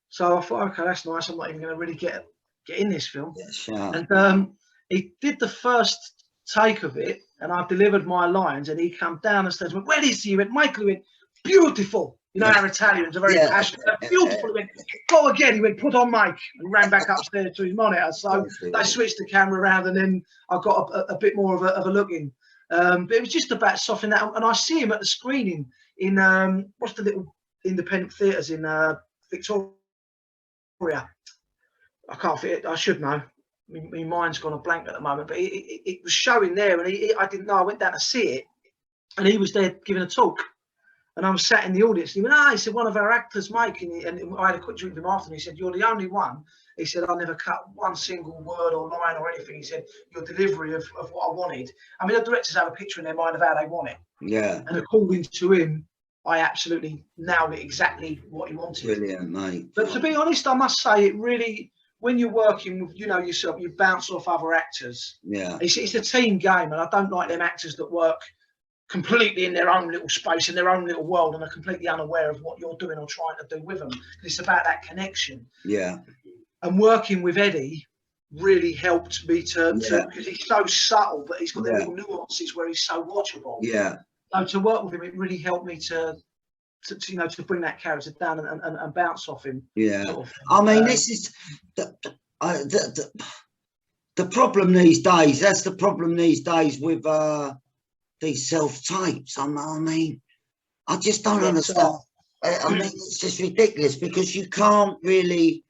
So I thought, okay, that's nice. I'm not even going to really get in this film. And he did the first take of it, and I delivered my lines, and he come down the stairs and went, "Where is he?" He went, "Michael," he went, "Beautiful." You know, our Italians are very passionate. "Beautiful." He went, "Go again." He went, "Put on mic," and ran back upstairs to his monitor. So they switched the camera around, and then I got a bit more of a look in. But it was just about softening that. And I see him at the screening in, what's the little independent theatres in Victoria? I can't fit it. I should know. My mind's gone a blank at the moment. But it was showing there, and I didn't know. I went down to see it, and he was there giving a talk. And I was sat in the audience. And he went, he said, "One of our actors, Mike." And I had a quick drink with him after. And he said, "You're the only one." He said, "I never cut one single word or line or anything." He said, "Your delivery of what I wanted." I mean, the directors have a picture in their mind of how they want it. Yeah. And according to him, I absolutely nailed it exactly what he wanted. Brilliant, mate. But to be honest, I must say, it really, when you're working with, you know, yourself, you bounce off other actors. Yeah. It's a team game, and I don't like them actors that work completely in their own little space, in their own little world, and are completely unaware of what you're doing or trying to do with them. It's about that connection. Yeah. And working with Eddie really helped me because he's so subtle, but he's got the little nuances where he's so watchable. Yeah. So to work with him, it really helped me to you know, to bring that character down and bounce off him. Yeah. Sort of. I mean, this is the problem these days. That's the problem these days with these self-tapes. I mean, I just don't understand. I mean, it's just ridiculous because you can't really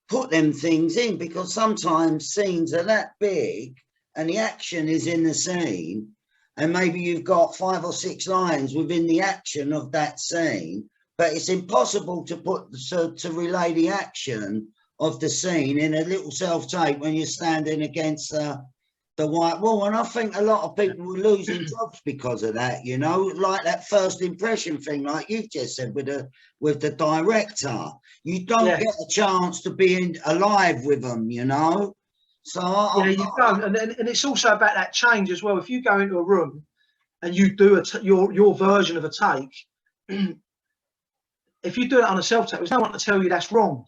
put them things in, because sometimes scenes are that big and the action is in the scene, and maybe you've got 5 or 6 lines within the action of that scene, but it's impossible to relay the action of the scene in a little self-tape when you're standing against the white wall. And I think a lot of people were losing jobs because of that, you know, like that first impression thing, like you've just said with the director. You don't get a chance to be alive with them, you know. So you don't, and it's also about that change as well. If you go into a room and you do your version of a take, if you do it on a self-tape, there's no one to tell you that's wrong.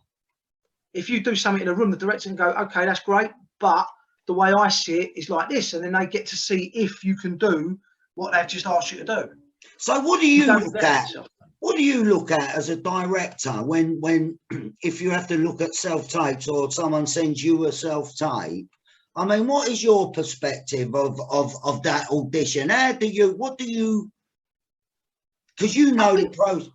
If you do something in a room, the director can go, "Okay, that's great, but the way I see it is like this," and then they get to see if you can do what they've just asked you to do. So what do you look at? What do you look at as a director when if you have to look at self-tapes or someone sends you a self-tape? I mean, what is your perspective of that audition? What do you, because you know the process.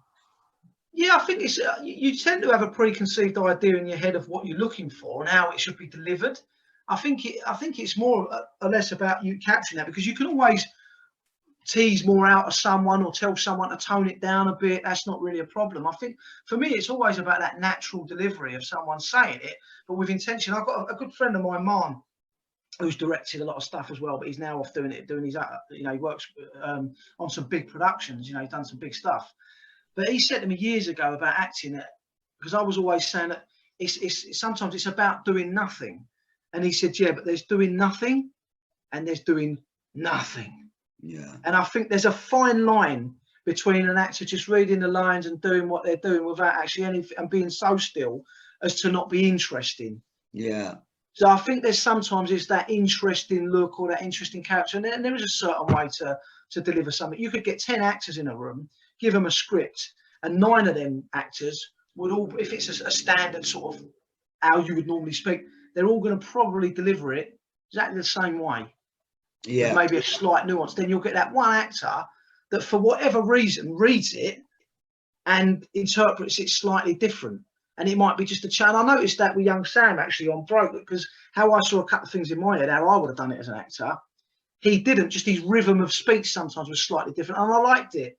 Yeah, I think it's you tend to have a preconceived idea in your head of what you're looking for and how it should be delivered. I think it's more or less about you capturing that, because you can always tease more out of someone or tell someone to tone it down a bit, that's not really a problem. I think for me, it's always about that natural delivery of someone saying it, but with intention. I've got a good friend of mine, Marn, who's directed a lot of stuff as well, but he's now off doing his, you know, he works on some big productions, you know, he's done some big stuff. But he said to me years ago about acting, because I was always saying that it's sometimes it's about doing nothing. And he said, yeah, but there's doing nothing and there's doing nothing. Yeah. And I think there's a fine line between an actor just reading the lines and doing what they're doing without actually anything and being so still as to not be interesting. Yeah. So I think there's sometimes it's that interesting look or that interesting character, and there is a certain way to deliver something. You could get 10 actors in a room, give them a script, and 9 of them actors would all, if it's a standard sort of how you would normally speak, they're all going to probably deliver it exactly the same way. Yeah. With maybe a slight nuance. Then you'll get that one actor that, for whatever reason, reads it and interprets it slightly different. And it might be just a chat. I noticed that with young Sam actually on Broke, because how I saw a couple of things in my head, how I would have done it as an actor, he didn't. Just his rhythm of speech sometimes was slightly different, and I liked it.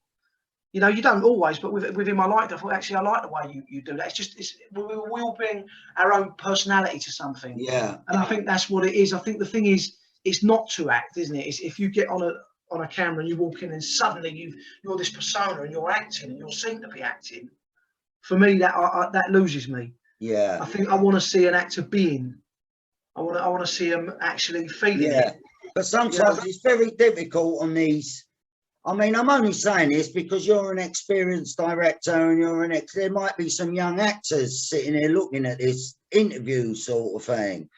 You know, you don't always, but with him, I liked it. I thought, actually, I like the way you do that. It's just, we all bring our own personality to something. Yeah. And I think that's what it is. I think the thing is, it's not to act, isn't it? It's if you get on a camera and you walk in and suddenly you're this persona and you're acting and you're seen to be acting. For me, that loses me. Yeah. I think I want to see an actor being. I want to see them actually feeling it. But sometimes it's very difficult on these. I mean, I'm only saying this because you're an experienced director and there might be some young actors sitting here looking at this interview sort of thing.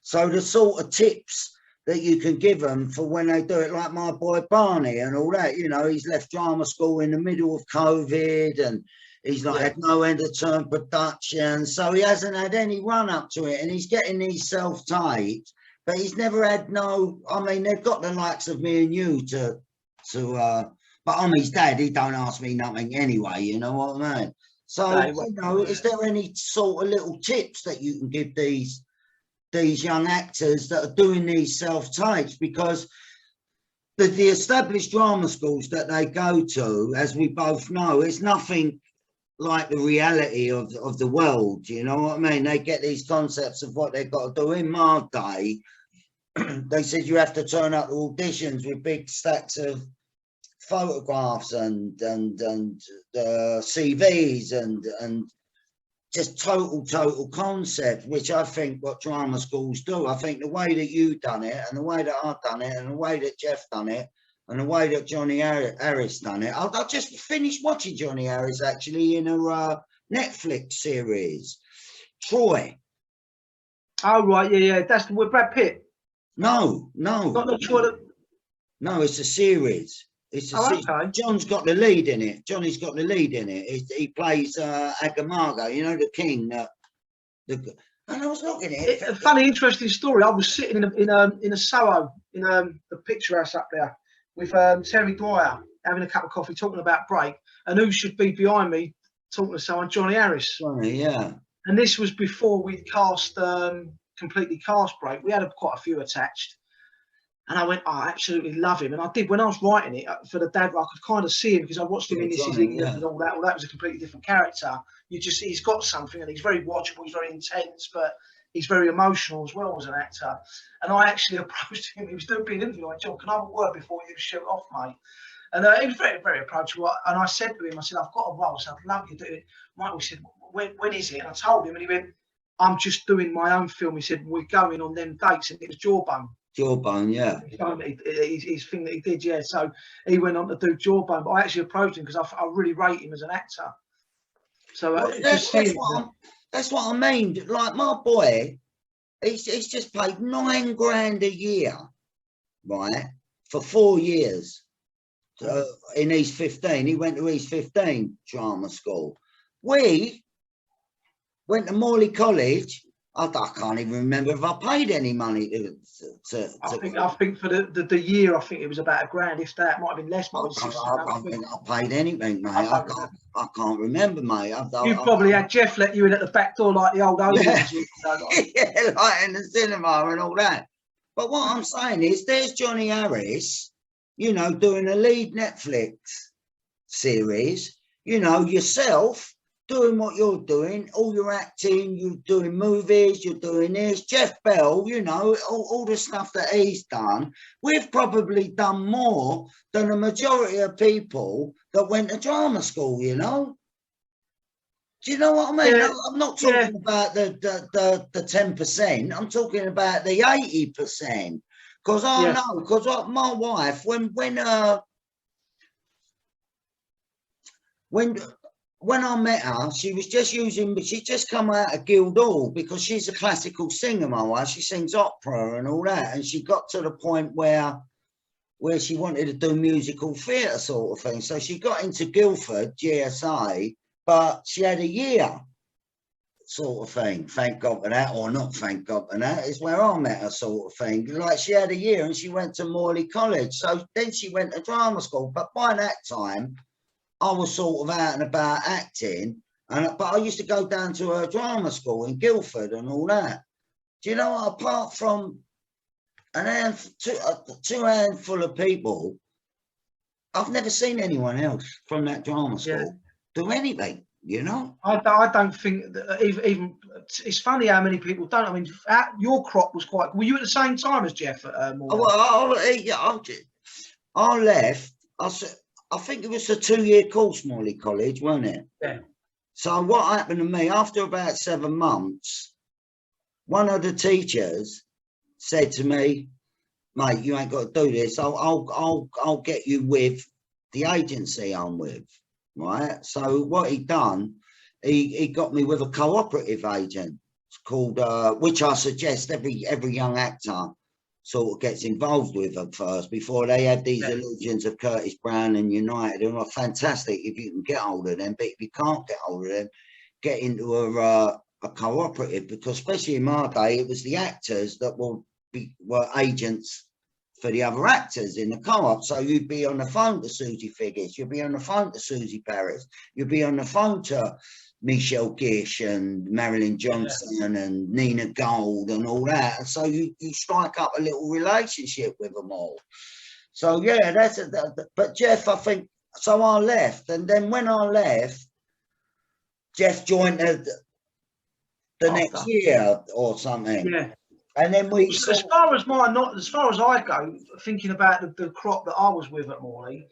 So the sort of tips that you can give them for when they do it, like my boy Barney and all that, you know, he's left drama school in the middle of COVID and he's not had no end of term production. So he hasn't had any run up to it and he's getting these self-taped, but he's never had no, I mean, they've got the likes of me and you but I'm his dad, he don't ask me nothing anyway, you know what I mean? So, you know, is there any sort of little tips that you can give these young actors that are doing these self-tapes? Because the established drama schools that they go to, as we both know, is nothing like the reality of the world, you know what I mean? They get these concepts of what they've got to do. In my day, they said you have to turn up to auditions with big stacks of photographs and CVs and just total concept, which I think what drama schools do. I think the way that you've done it and the way that I've done it and the way that Jeff done it and the way that Johnny Harris done it. I just finished watching Johnny Harris actually in a Netflix series, Troy. Oh right, yeah, that's with Brad Pitt. No. Not Troy. No, it's a series. It's okay. John's got the lead in it. Johnny's got the lead in it. He plays Agamago, you know, the king. And I was looking at it. A funny, interesting story. I was sitting in a Soho in the picture house up there with Terry Dwyer having a cup of coffee, talking about Break, and who should be behind me talking to someone, Johnny Harris. Johnny, yeah. And this was before we'd completely cast Break. We had quite a few attached. And I went, I absolutely love him. And I did, when I was writing it for the dad, I could kind of see him because I watched him in This Is England and all that. Well, that was a completely different character. He's got something and he's very watchable, he's very intense, but he's very emotional as well as an actor. And I actually approached him. He was doing an interview. I went, John, can I have a word before you shoot off, mate? And he was very, very approachable. And I said to him, I said, I've got a role, so I'd love you to do it. Michael said, when is it? And I told him, and he went, I'm just doing my own film. He said, we're going on them dates. And it was Jawbone. Jawbone, yeah. His thing that he did, yeah. So he went on to do Jawbone, but I actually approached him because I really rate him as an actor. So that's what I mean. Like my boy, he's just paid $9 grand a year, right, for 4 years. In East 15, he went to East 15 drama school. We went to Morley College. I can't even remember if I paid any money I think for the year, I think it was about $1 grand. If that, might have been less. I don't think I paid anything, mate. I can't remember, mate. You probably had Jeff let you in at the back door like the old owners. Yeah, like in the cinema and all that. But what I'm saying is, there's Johnny Harris, you know, doing a lead Netflix series, you know, yourself doing what you're doing, all your acting, you're doing movies, you're doing this. Jeff Bell, you know, all the stuff that he's done, we've probably done more than the majority of people that went to drama school, you know. Do you know what I mean? Yeah, I'm not talking about the 10%. I'm talking about the 80%. Because I know, because my wife, when I met her, she was just she just come out of Guildhall because she's a classical singer, my wife. She sings opera and all that. And she got to the point where she wanted to do musical theatre sort of thing. So she got into Guildford, GSA, but she had a year sort of thing. Thank God for that, or not thank God for that. It's where I met her sort of thing. Like she had a year and she went to Morley College. So then she went to drama school. But by that time, I was sort of out and about acting, but I used to go down to her drama school in Guildford and all that. Do you know what? Apart from two handful of people, I've never seen anyone else from that drama school do anything. You know, I don't think that even it's funny how many people don't. I mean, your crop was quite. Were you at the same time as Jeff? Well, I left. I think it was a 2-year course, Morley College, wasn't it? Yeah. So what happened to me, after about 7 months, one of the teachers said to me, mate, you ain't got to do this. I'll get you with the agency I'm with, right? So what he done, he got me with a cooperative agent called, which I suggest every young actor sort of gets involved with at first before they have these illusions of Curtis Brown and United, and are fantastic if you can get hold of them. But if you can't get hold of them, get into a cooperative, because especially in my day, it was the actors that were agents for the other actors in the co-op. So you'd be on the phone to Susie Figgis, you'd be on the phone to Susie Paris, you'd be on the phone to Michelle Gish and Marilyn Johnson and Nina Gold and all that. And so you strike up a little relationship with them all. So yeah, but Jeff, I think, so I left. And then when I left, Jeff joined the next year or something. Yeah. And then as far as I go, thinking about the crop that I was with at Morley,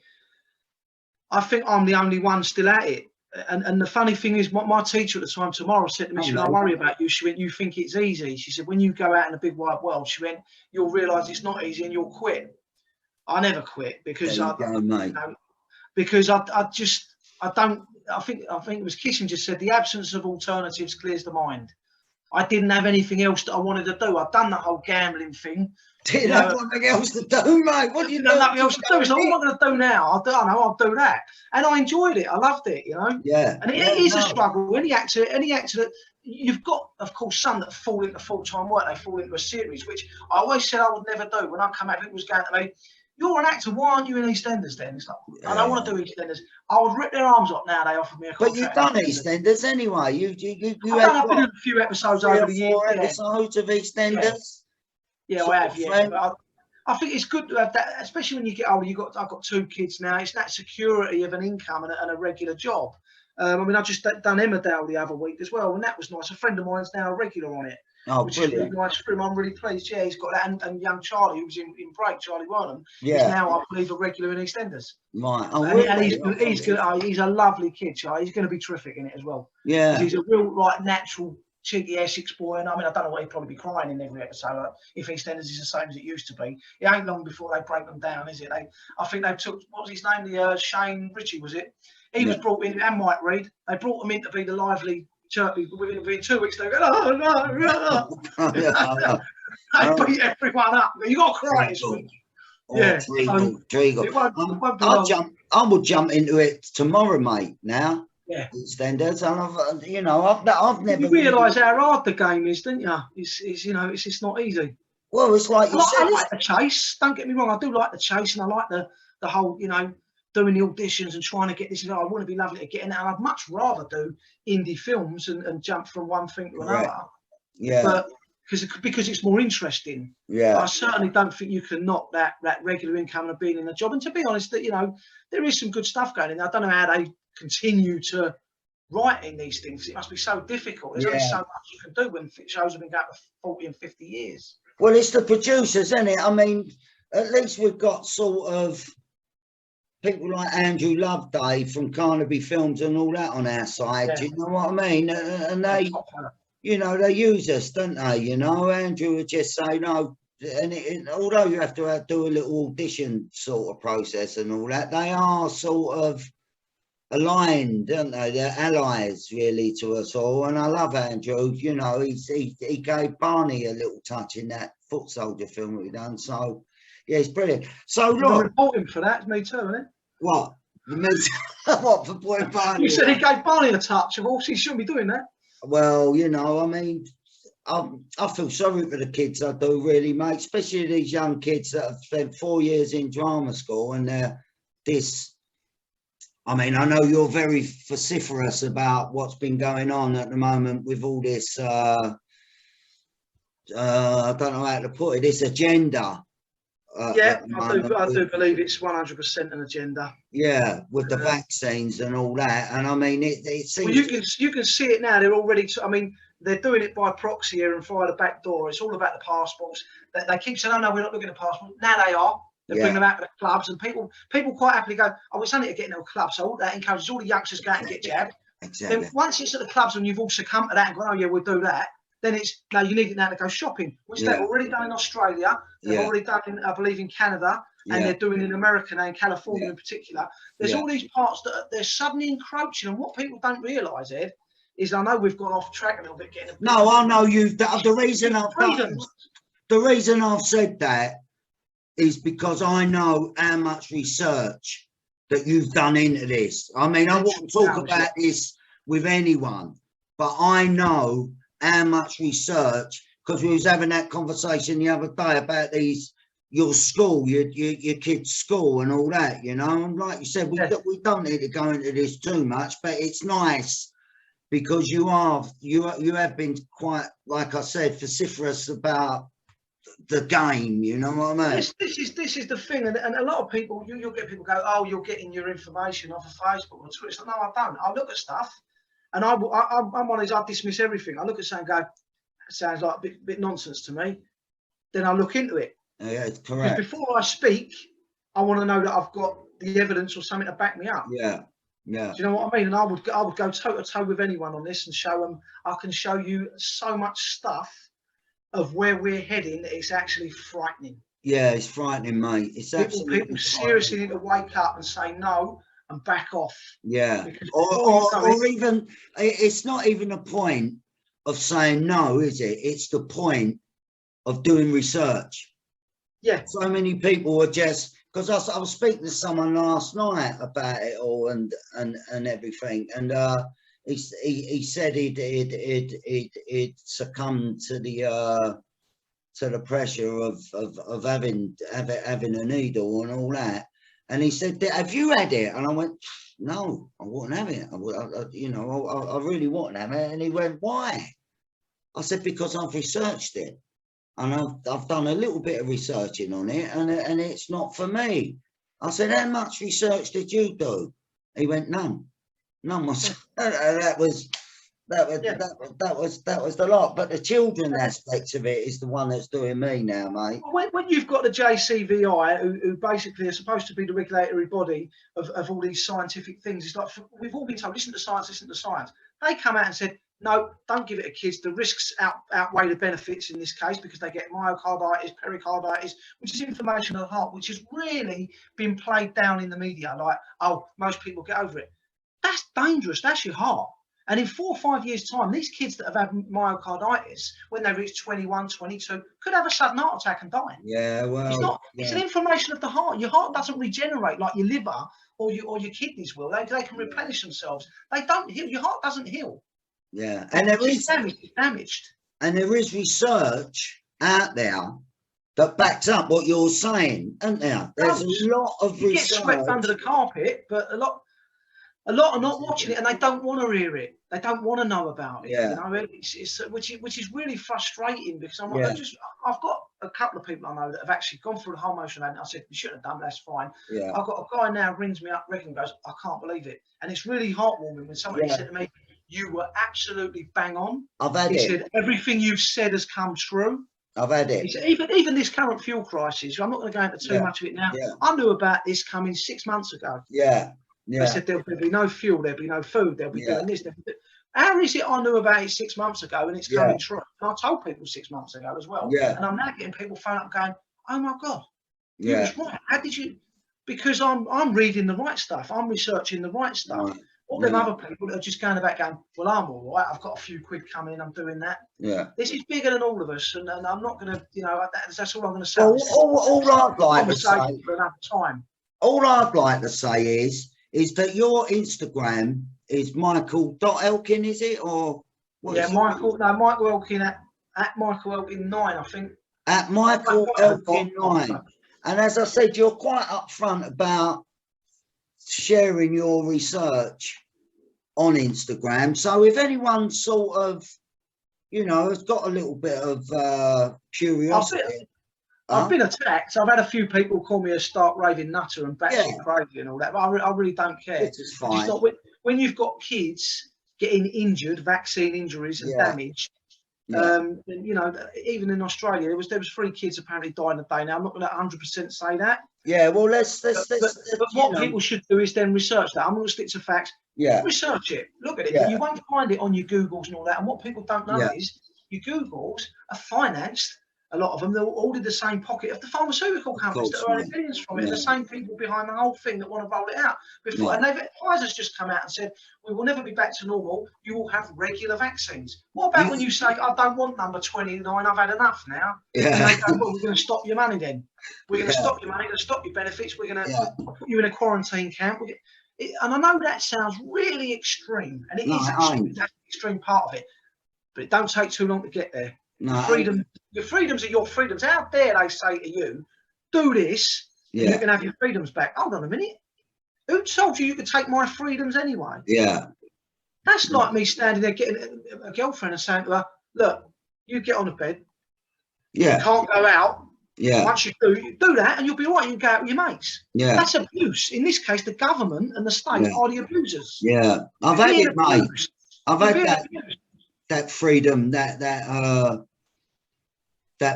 I think I'm the only one still at it. And the funny thing is, my teacher at the time, tomorrow, said to me, she went, I worry about you. She went, you think it's easy. She said, when you go out in the big wide world, she went, you'll realise it's not easy and you'll quit. I never quit because I think it was Kissinger said, the absence of alternatives clears the mind. I didn't have anything else that I wanted to do. I'd done the whole gambling thing. Didn't have nothing else to do, mate. What do you know? Nothing else to do. So what am I going to do now? I'll do that. And I enjoyed it. I loved it, you know. Yeah. And it is a struggle. Any actor that you've got, of course, some that fall into full-time work. They fall into a series, which I always said I would never do. When I come out, it was going to me, you're an actor, why aren't you in EastEnders then? It's like, I don't want to do EastEnders. I would rip their arms up now. They offered me a contract. But you've done EastEnders anyway. I've been in a few episodes over the years. 4 episodes of EastEnders. Yeah, I have. Yeah, but I think it's good to have that, especially when you get older. I've got 2 kids now. It's that security of an income and a regular job. I mean, I just done Emmerdale the other week as well, and that was nice. A friend of mine's now a regular on it. Oh, which brilliant. is really nice for him. I'm really pleased. Yeah, he's got that. And young Charlie, who was in Break, Charlie Warnham, is now, I believe, a regular in EastEnders. Right. Oh, and he's a lovely kid, Charlie. He's going to be terrific in it as well. Yeah. He's a real, natural, cheeky Essex boy. And I mean, I don't know what he'd probably be crying in every episode. If EastEnders is the same as it used to be. It ain't long before they break them down, is it? I think they took, what was his name? The Shane Ritchie, was it? He was brought in, and Mike Reid. They brought him in to be the lively Chirpy. Within 2 weeks, they go, oh, no. They beat everyone up. You got to cry this week. Yeah. I will jump into it tomorrow, mate, now. Yeah. EastEnders. And I've never. You realise how hard the game is, don't you? It's just not easy. Well, it's like you said. I like the chase. Don't get me wrong. I do like the chase, and I like the whole, doing the auditions and trying to get this. I want to be lovely to get in, and I'd much rather do indie films and jump from one thing to another. Yeah. But because it's more interesting. Yeah. But I certainly don't think you can knock that regular income of being in a job. And to be honest, that, you know, there is some good stuff going in. I don't know how they continue to write in these things. It must be so difficult. There's only so much you can do when shows have been going for 40 and 50 years. Well, it's the producers, isn't it? I mean, at least we've got sort of people like Andrew Loveday from Carnaby Films and all that on our side. Do you know what I mean? And they, you know, they use us, don't they? You know, Andrew would just say no. And although you have to do a little audition sort of process and all that, they are sort of aligned, don't they? They're allies really to us all. And I love Andrew. You know, he gave Barney a little touch in that Foot Soldier film that we done. So yeah, it's brilliant. So look, reporting for that, me too, isn't it? What? What for putting Barney? You said he gave Barney a touch. Of course, he shouldn't be doing that. Well, you know, I mean, I feel sorry for the kids. I do really, mate. Especially these young kids that have spent 4 years in drama school and they're this. I mean, I know you're very vociferous about what's been going on at the moment with all this. I don't know how to put it. This agenda. Yeah, I do believe it's 100% an agenda. Yeah, with the vaccines and all that, and I mean, it seems. Well, you can see it now. They're already. I mean, they're doing it by proxy here and via the back door. It's all about the passports. They keep saying, "Oh no, we're not looking at passports." Now they are. They bring them out to the clubs, and people quite happily go, "Oh, it's only to get into a club." So that encourages all the youngsters to go out and get jabbed. Exactly. Then once it's at the clubs and you've all succumbed to that and gone, "Oh yeah, we'll do that," then it's no, you need it now to go shopping, which they've already done in Australia. They've already done in, I believe, in Canada, and they're doing in America now, in California in particular. There's all these parts that they're suddenly encroaching, and what people don't realise, Ed, is I know we've gone off track a little bit. No, I know you've. The reason I've said that is because I know how much research that you've done into this. I mean, I won't talk about this with anyone, but I know how much research, because we was having that conversation the other day about your school, your kids' school and all that, you know. And like you said, we don't need to go into this too much, but it's nice because you have been quite, like I said, vociferous about the game, you know what I mean? This is the thing, and a lot of people, you'll get people go, "Oh, you're getting your information off of Facebook or Twitter." No, I don't. I look at stuff, and I'm one of these. I dismiss everything. I look at something, and go, "It sounds like a bit nonsense to me." Then I look into it. Yeah, it's correct. Because before I speak, I want to know that I've got the evidence or something to back me up. Yeah, yeah. Do you know what I mean? And I would go toe to toe with anyone on this and show them. I can show you so much stuff of where we're heading that it's actually frightening. Yeah, it's frightening, mate. It's absolutely people seriously need to wake up and say no and back off. Yeah, or even, it's not even a point of saying no, is it? It's the point of doing research. Yeah. So many people are just, because I was speaking to someone last night about it all and everything, and he said he'd succumbed to the pressure of having a needle and all that, and he said, "Have you had it?" And I went, "No, I wouldn't have it. I really wouldn't have it." And he went, "Why?" I said, "Because I've researched it. And I've done a little bit of researching on it, and it's not for me." I said, "How much research did you do?" He went, "None. That was the lot." But the children aspects of it is the one that's doing me now, mate. When you've got the JCVI, who basically are supposed to be the regulatory body of all these scientific things, it's like we've all been told, listen to science, listen to science. They come out and said, "No, don't give it to kids. The risks outweigh the benefits in this case because they get myocarditis, pericarditis, which is inflammation of the heart, which has really been played down in the media. Like, oh, most people get over it. That's dangerous. That's your heart. And in 4 or 5 years' time, these kids that have had myocarditis, when they reach 21, 22, could have a sudden heart attack and die." Yeah, well, it's an inflammation of the heart. Your heart doesn't regenerate like your liver or your kidneys will. They can replenish themselves. They don't heal. Your heart doesn't heal. Yeah, and there is damaged. And there is research out there that backs up what you're saying, isn't there? There's a lot of research. It gets swept under the carpet, but a A lot are not watching it, and they don't want to hear it. They don't want to know about it. Yeah. You know, which is really frustrating, because I've got a couple of people I know that have actually gone through the whole motion, and I said, you shouldn't have done, that's fine. Yeah. I've got a guy now rings me up, goes, I can't believe it, and it's really heartwarming when somebody said to me, you were absolutely bang on. I've had He it. said everything you've said has come true. I've had it. He said, even this current fuel crisis, I'm not going to go into too much of it now. Yeah. I knew about this coming 6 months ago. Yeah. Yeah. They said there'll be no fuel, there'll be no food, they'll be doing this. How is it I knew about it 6 months ago and it's coming true? And I told people 6 months ago as well. Yeah. And I'm now getting people phone up going, oh my God, you Yeah. was right. How did you? Because I'm reading the right stuff. I'm researching the right stuff. Right. All them other people that are just going about going, well, I'm all right. I've got a few quid coming in. I'm doing that. Yeah. This is bigger than all of us. And I'm not going to, you know, that's all I'm going to say. Well, all I'd like to say, for another time. All I'd like to say is that your Instagram is Michael Elkin, is it? Or what is it? Michael Elkin at Michael Elkin 9, I think. At Michael Elkin 9. And as I said, you're quite upfront about sharing your research on Instagram. So if anyone sort of, you know, has got a little bit of curiosity. I've been attacked. I've had a few people call me a stark raving nutter and batshit crazy and all that, but I really don't care. It's fine. It's not, when you've got kids getting injured, vaccine injuries and damage, and, you know, even in Australia, there was 3 kids apparently dying a day. Now I'm not going to 100% say that. Yeah, well, let's but what people should do is then research that. I'm not going to stick to facts. Yeah. Research it. Look at it. You won't find it on your Googles and all that. And what people don't know is your Googles are financed. A lot of them, they're all in the same pocket of the pharmaceutical companies that are earning billions from it. And the same people behind the whole thing that want to roll it out. Before, and Pfizer's just come out and said, we will never be back to normal. You will have regular vaccines. What about when you say, I don't want number 29, I've had enough now? Yeah. And they go, well, we're going to stop your money then. We're going to stop your money, we're going to stop your benefits, we're going to put you in a quarantine camp. And I know that sounds really extreme, and it is extreme. That's the extreme part of it. But it don't take too long to get there. No, your freedoms are your freedoms. How dare they say to you, do this, and you can have your freedoms back? Hold on a minute. Who told you could take my freedoms anyway? Yeah. That's like me standing there getting a girlfriend and saying to her, look, you get on the bed. Yeah. You can't go out. Yeah. Once you do that, and you'll be all right. You can go out with your mates. Yeah. That's abuse. In this case, the government and the state are the abusers. Yeah. I've had it, mate. I've had that freedom, that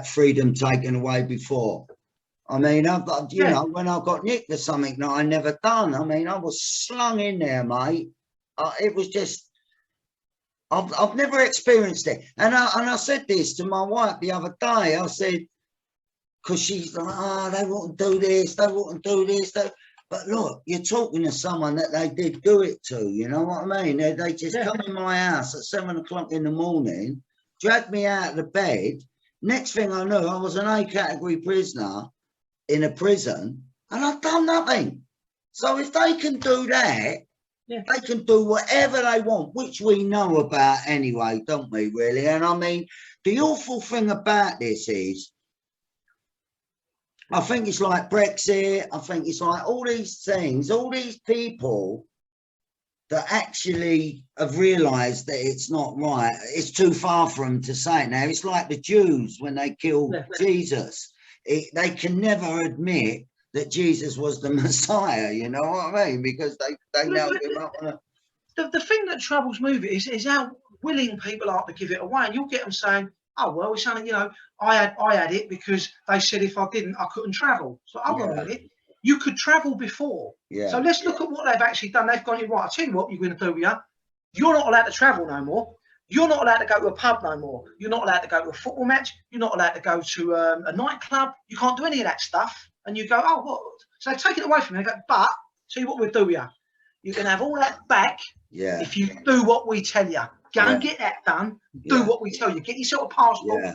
freedom taken away before. I mean, I've got, you know, when I got nicked for something that I never done. I mean, I was slung in there, mate. It was just, I've never experienced it. And I said this to my wife the other day. I said, because she's like, oh, they wouldn't do this, they wouldn't do this. But look, you're talking to someone that they did do it to, you know what I mean? They just come in my house at 7 o'clock in the morning, dragged me out of the bed. Next thing I knew, I was an A category prisoner in a prison, and I've done nothing. So if they can do that, they can do whatever they want, which we know about anyway, don't we, really? And I mean, the awful thing about this is, I think it's like Brexit, I think it's like all these things, all these people that actually have realised that it's not right. It's too far for them to say it now. It's like the Jews when they killed Jesus. They can never admit that Jesus was the Messiah, you know what I mean? Because they know him up on the thing that troubles me is how willing people are to give it away. And you'll get them saying, oh, well, it's something, you know, I had it because they said if I didn't, I couldn't travel. So hold on a minute. You could travel before. Yeah. So let's look at what they've actually done. They've gone, right, I'll tell you what you're going to do here. You're not allowed to travel no more. You're not allowed to go to a pub no more. You're not allowed to go to a football match. You're not allowed to go to a nightclub. You can't do any of that stuff. And you go, oh, what? So they take it away from you. They go, but tell you what we'll do here. You can have all that back if you do what we tell you. Go and get that done. Do what we tell you. Get yourself a passport.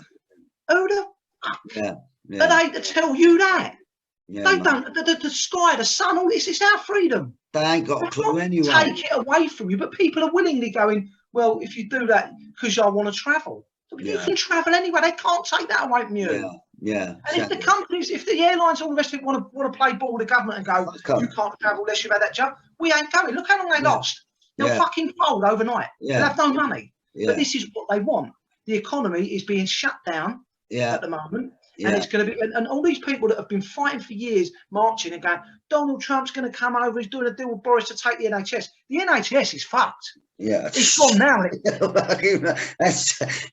Who the fuck are they to tell you that? Yeah, they don't. The sky, the sun, all this is our freedom. They ain't got a clue anyway. Take it away from you, but people are willingly going, well, if you do that because I want to travel. You can travel anyway. They can't take that away from you. Yeah. And if the companies, if the airlines, all the rest of it want to play ball with the government and go, you can't travel unless you've had that job, we ain't going. Look how long they lost. They'll fucking fold overnight. They'll have no money. But this is what they want. The economy is being shut down at the moment. And it's going to be, and all these people that have been fighting for years, marching and going, Donald Trump's going to come over, he's doing a deal with Boris to take the NHS. The NHS is fucked. Yeah. It's gone now.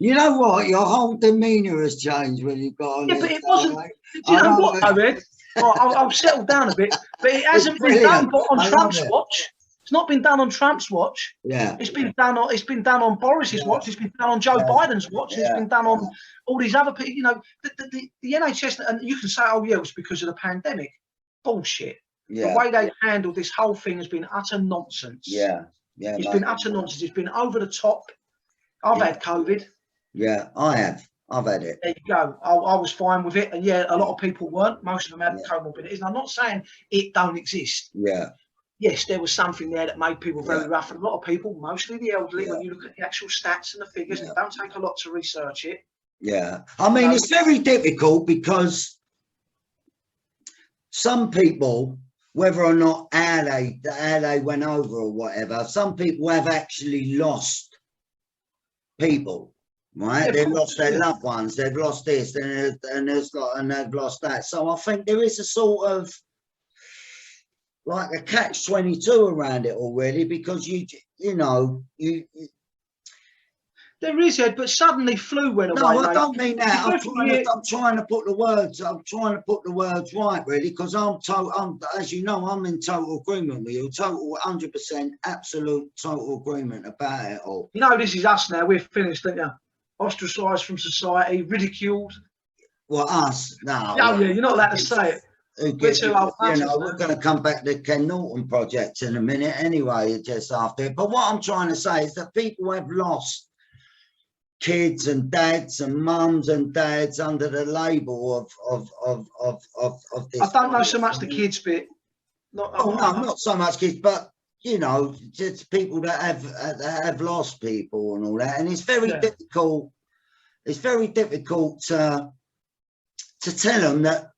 You know what? Your whole demeanour has changed when you've got on. Yeah, but it wasn't. Do you know what, though, Ed? I'll settle down a bit, but it hasn't been done on Trump's watch. It's not been done on Trump's watch. Yeah. It's been done on Boris's watch. It's been done on Joe Biden's watch. It's been done on all these other people. You know, the NHS, and you can say, oh yeah, it was because of the pandemic. Bullshit. Yeah. The way they handled this whole thing has been utter nonsense. Yeah. Yeah. It's been utter nonsense. It's been over the top. I've had COVID. Yeah, I have. I've had it. There you go. I was fine with it. And yeah, a lot of people weren't. Most of them had comorbidities. And I'm not saying it don't exist. Yeah. Yes, there was something there that made people very rough. And a lot of people, mostly the elderly, when you look at the actual stats and the figures, it don't take a lot to research it. Yeah. I mean, it's very difficult because some people, whether or not how they went over or whatever, some people have actually lost people, right? They've lost their loved ones, they've lost this, and they've lost that. So I think there is a sort of like a catch-22 around it already, because you know there is, Ed, but suddenly flu went away. No, I don't mean that. I'm trying to put the words right, really, because as you know, I'm in total agreement with you. Total 100% absolute total agreement about it all. You know, this is us now. We're finished, don't you? Ostracised from society, ridiculed. Well, us? No. Oh, yeah, you're not allowed to say it. We're going to come back to the KEN LAWTON project in a minute anyway, just after. But what I'm trying to say is that people have lost kids and dads and mums and dads under the label of this. I don't know so much the kids bit. Not so much kids, but you know, just people that have lost people and all that. And it's very difficult. It's very difficult to tell them that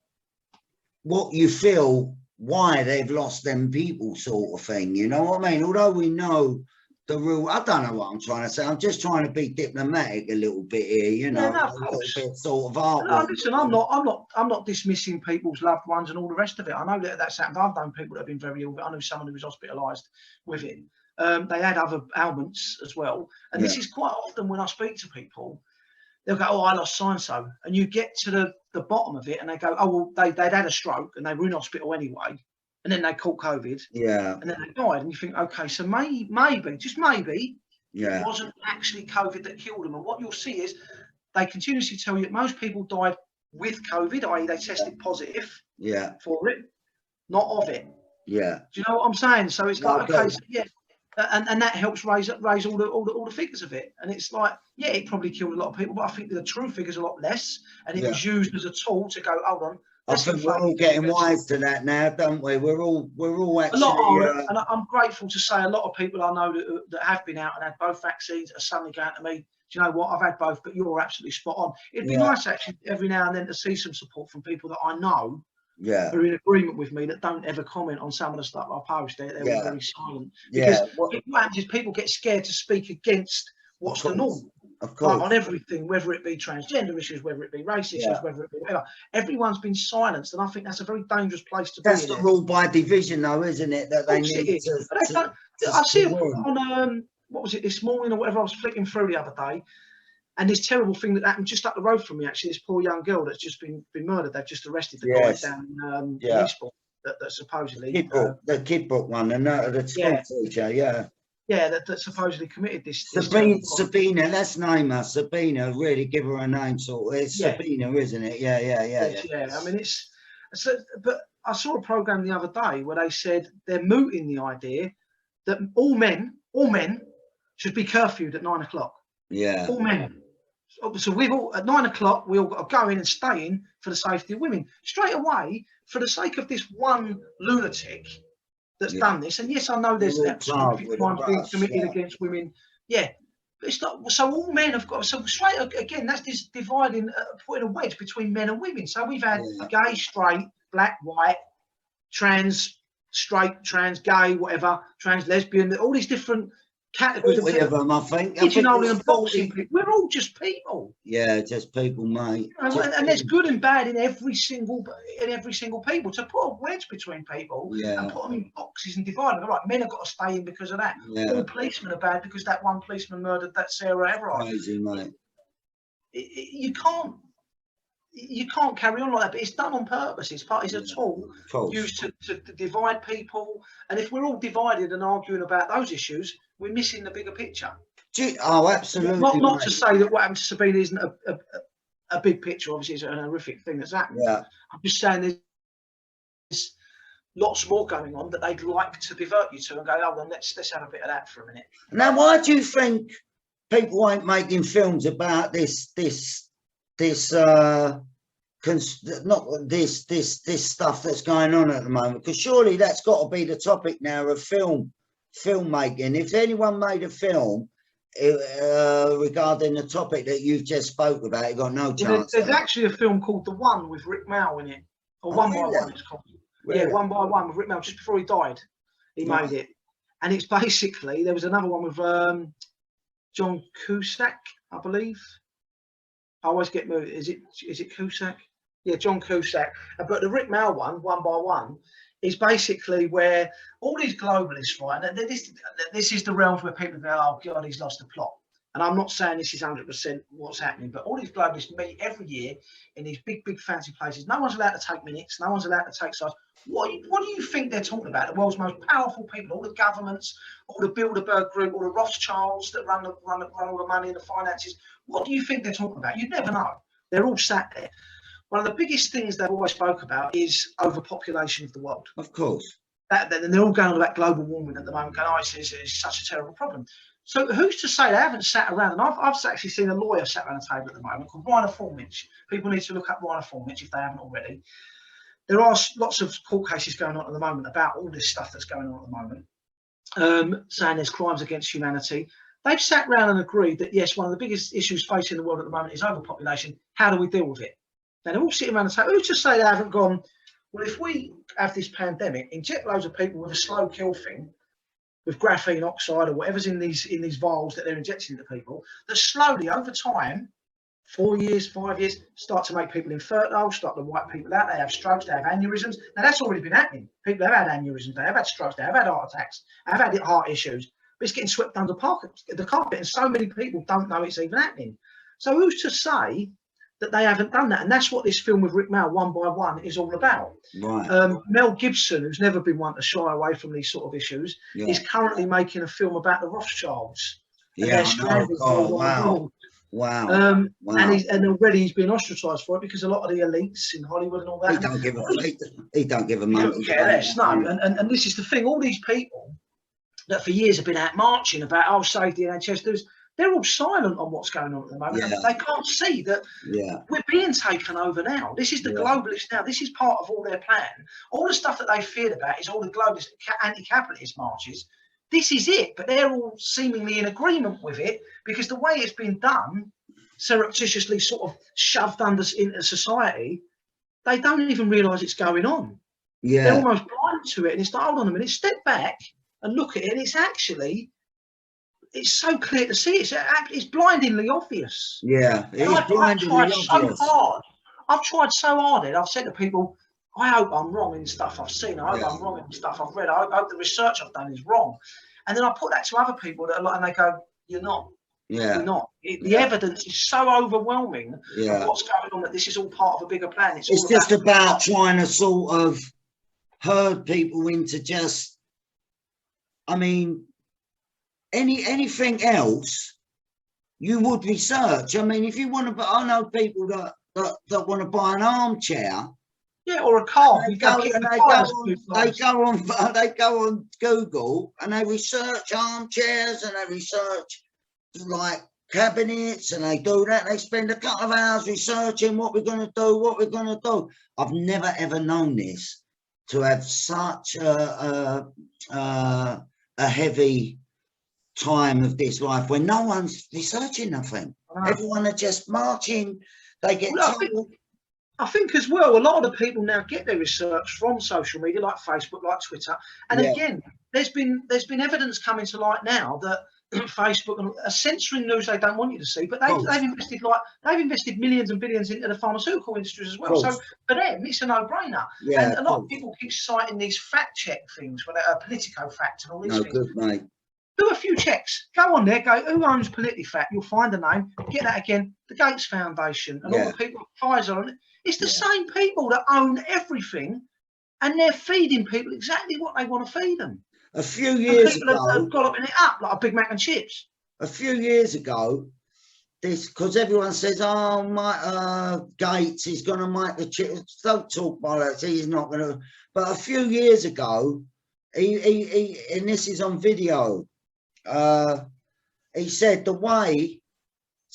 what you feel, why they've lost them people, sort of thing. You know what I mean? Although we know the rule, I don't know what I'm trying to say. I'm just trying to be diplomatic a little bit here, you know, a little bit sort of art. No, listen, I'm not dismissing people's loved ones and all the rest of it. I know that's happened. I've known people that have been very ill. I know someone who was hospitalised with it. They had other ailments as well, and this is quite often when I speak to people. They'll go, oh, I lost so-and-so. And you get to the bottom of it and they go, oh, well, they'd had a stroke and they were in hospital anyway. And then they caught COVID. Yeah. And then they died. And you think, okay, so maybe, just maybe, it wasn't actually COVID that killed them. And what you'll see is they continuously tell you that most people died with COVID, i.e. they tested positive for it, not of it. Yeah. Do you know what I'm saying? So it's like, okay, so and that helps raise all the figures of it. And it's like, yeah, it probably killed a lot of people, but I think the true figure's a lot less. And it was used as a tool to go, hold on. I think we're all getting wise to that now, don't we? We're all actually. A lot are, and I'm grateful to say a lot of people I know that have been out and had both vaccines are suddenly going to me, do you know what? I've had both, but you're absolutely spot on. It'd be nice actually every now and then to see some support from people that I know. Yeah, who are in agreement with me, that don't ever comment on some of the stuff I post. They're very silent because what happens is people get scared to speak against what's the norm. Of course, on everything, whether it be transgender issues, whether it be race issues, whether it be whatever. Everyone's been silenced, and I think that's a very dangerous place to be. That's the rule by division, though, isn't it? That they need to. I see it on what was it this morning or whatever? I was flicking through the other day. And this terrible thing that happened just up the road from me, actually, this poor young girl that's just been murdered. They've just arrested the guy down in Eastbourne that supposedly... the Kidbrook one, the school teacher, that supposedly committed this... Sabina, let's name her. Sabina, really give her a name, sort of. It's Sabina, isn't it? Yeah. I mean, but I saw a programme the other day where they said they're mooting the idea that all men should be curfewed at 9 o'clock. Yeah. All men. So we've all, at 9 o'clock, we all got to go in and stay in for the safety of women. Straight away, for the sake of this one lunatic that's done this, and yes, I know there's absolutely crimes being committed against women. Yeah, It's not, so all men have got, so straight again, that's this dividing, putting a wedge between men and women. So we've had gay, straight, black, white, trans, straight, trans, gay, whatever, trans, lesbian, all these different categories. Whatever, I think. And boxing people. We're all just people. Yeah, just people, mate. And there's good and bad in every single people. To put a wedge between people and put them in boxes and divide them. All right, men have got to stay in because of that. All policemen are bad because that one policeman murdered that Sarah Everard. Crazy, mate. You can't carry on like that, but it's done on purpose. It's a tool used to divide people. And if we're all divided and arguing about those issues, we're missing the bigger picture. Oh, absolutely. Not to say that what happened to Sabina isn't a big picture. Obviously, it's an horrific thing that's happened. Yeah. I'm just saying there's lots more going on that they'd like to divert you to and go, oh, well, let's have a bit of that for a minute. Now, why do you think people ain't making films about this stuff that's going on at the moment? Because surely that's got to be the topic now of filmmaking. If anyone made a film regarding the topic that you've just spoke about, you got no chance. There's actually a film called The One with Rick Mao in it, or One by One it's called. Really? Yeah, One by One with Rick Mao. Just before he died, he made it, and it's basically, there was another one with John Cusack, I believe. I always get moved. Is it Cusack? Yeah, John Cusack. But the Rick Mao one, One by One, is basically where all these globalists, right? And this is the realm where people go, oh God, he's lost the plot. And I'm not saying this is 100% what's happening, but all these globalists meet every year in these big fancy places. No one's allowed to take minutes. No one's allowed to take sides. What do you think they're talking about? The world's most powerful people, all the governments, all the Bilderberg Group, all the Rothschilds that run all the money and the finances. What do you think they're talking about? You'd never know. They're all sat there. One of the biggest things they've always spoke about is overpopulation of the world. Of course. And they're all going on about global warming at the moment, going, oh, it's such a terrible problem. So who's to say they haven't sat around? And I've actually seen a lawyer sat around a table at the moment called Rainer Formich. People need to look up Rainer Formich if they haven't already. There are lots of court cases going on at the moment about all this stuff that's going on at the moment, saying there's crimes against humanity. They've sat around and agreed that, yes, one of the biggest issues facing the world at the moment is overpopulation. How do we deal with it? Now, they're all sitting around the table. Who's to say they haven't gone, well, if we have this pandemic, inject loads of people with a slow kill thing, with graphene oxide or whatever's in these vials that they're injecting into people, that slowly, over time, 4 years, 5 years, start to make people infertile, start to wipe people out. They have strokes, they have aneurysms. Now, that's already been happening. People have had aneurysms, they have had strokes, they have had heart attacks, they have had heart issues. But it's getting swept under the carpet, and so many people don't know it's even happening. So who's to say that they haven't done that? And that's what this film with Rick Mao, One by One, is all about. Right. Mel Gibson, who's never been one to shy away from these sort of issues, is currently making a film about the Rothschilds. Yeah, wow. Wow. And already he's been ostracised for it because a lot of the elites in Hollywood and all that. He don't give a monkey. No. And this is the thing, all these people that for years have been out marching about, oh, save the NHS, they're all silent on what's going on at the moment. Yeah. They can't see that we're being taken over now. This is the globalists now. This is part of all their plan. All the stuff that they feared about is all the globalist anti-capitalist marches. This is it, but they're all seemingly in agreement with it because the way it's been done, surreptitiously sort of shoved into society, they don't even realise it's going on. Yeah. They're almost blind to it. And it's like, hold on a minute, step back and look at it. And it's so clear to see. It's blindingly obvious. Yeah, it's blindingly obvious. I've tried so hard. I've said to people, I hope I'm wrong in stuff I've seen. I hope I'm wrong in stuff I've read. I hope the research I've done is wrong. And then I put that to other people that are like, and they go, you're not. Yeah. You're not. The evidence is so overwhelming of what's going on that this is all part of a bigger plan. It's just about trying to sort of herd people into just, I mean, anything else you would research. I mean, if you want to, I know people that want to buy an armchair. Yeah, or a car. They go on Google and they research armchairs and they research like cabinets and they do that. They spend a couple of hours researching what we're going to do, I've never ever known this to have such a heavy time of this life when no one's researching nothing. Everyone are just marching. They get told. I think as well, a lot of the people now get their research from social media like Facebook, like Twitter. And again, there's been evidence coming to light now that Facebook are censoring news they don't want you to see, but they've invested millions and billions into the pharmaceutical industries as well. So for them, it's a no-brainer. And a lot of people keep citing these fact check things, where they're Politico Fact and all these things. Good, mate. Do a few checks. Go on there. Go. Who owns PolitiFact? You'll find a name. Get that again. The Gates Foundation and all the people at Pfizer. It's the same people that own everything, and they're feeding people exactly what they want to feed them. A few years ago, people have got it up like a Big Mac and chips. A few years ago, because everyone says, "Oh, Gates is going to make the chips." Don't talk bollocks. He's not going to. But a few years ago, he and this is on video. He said the way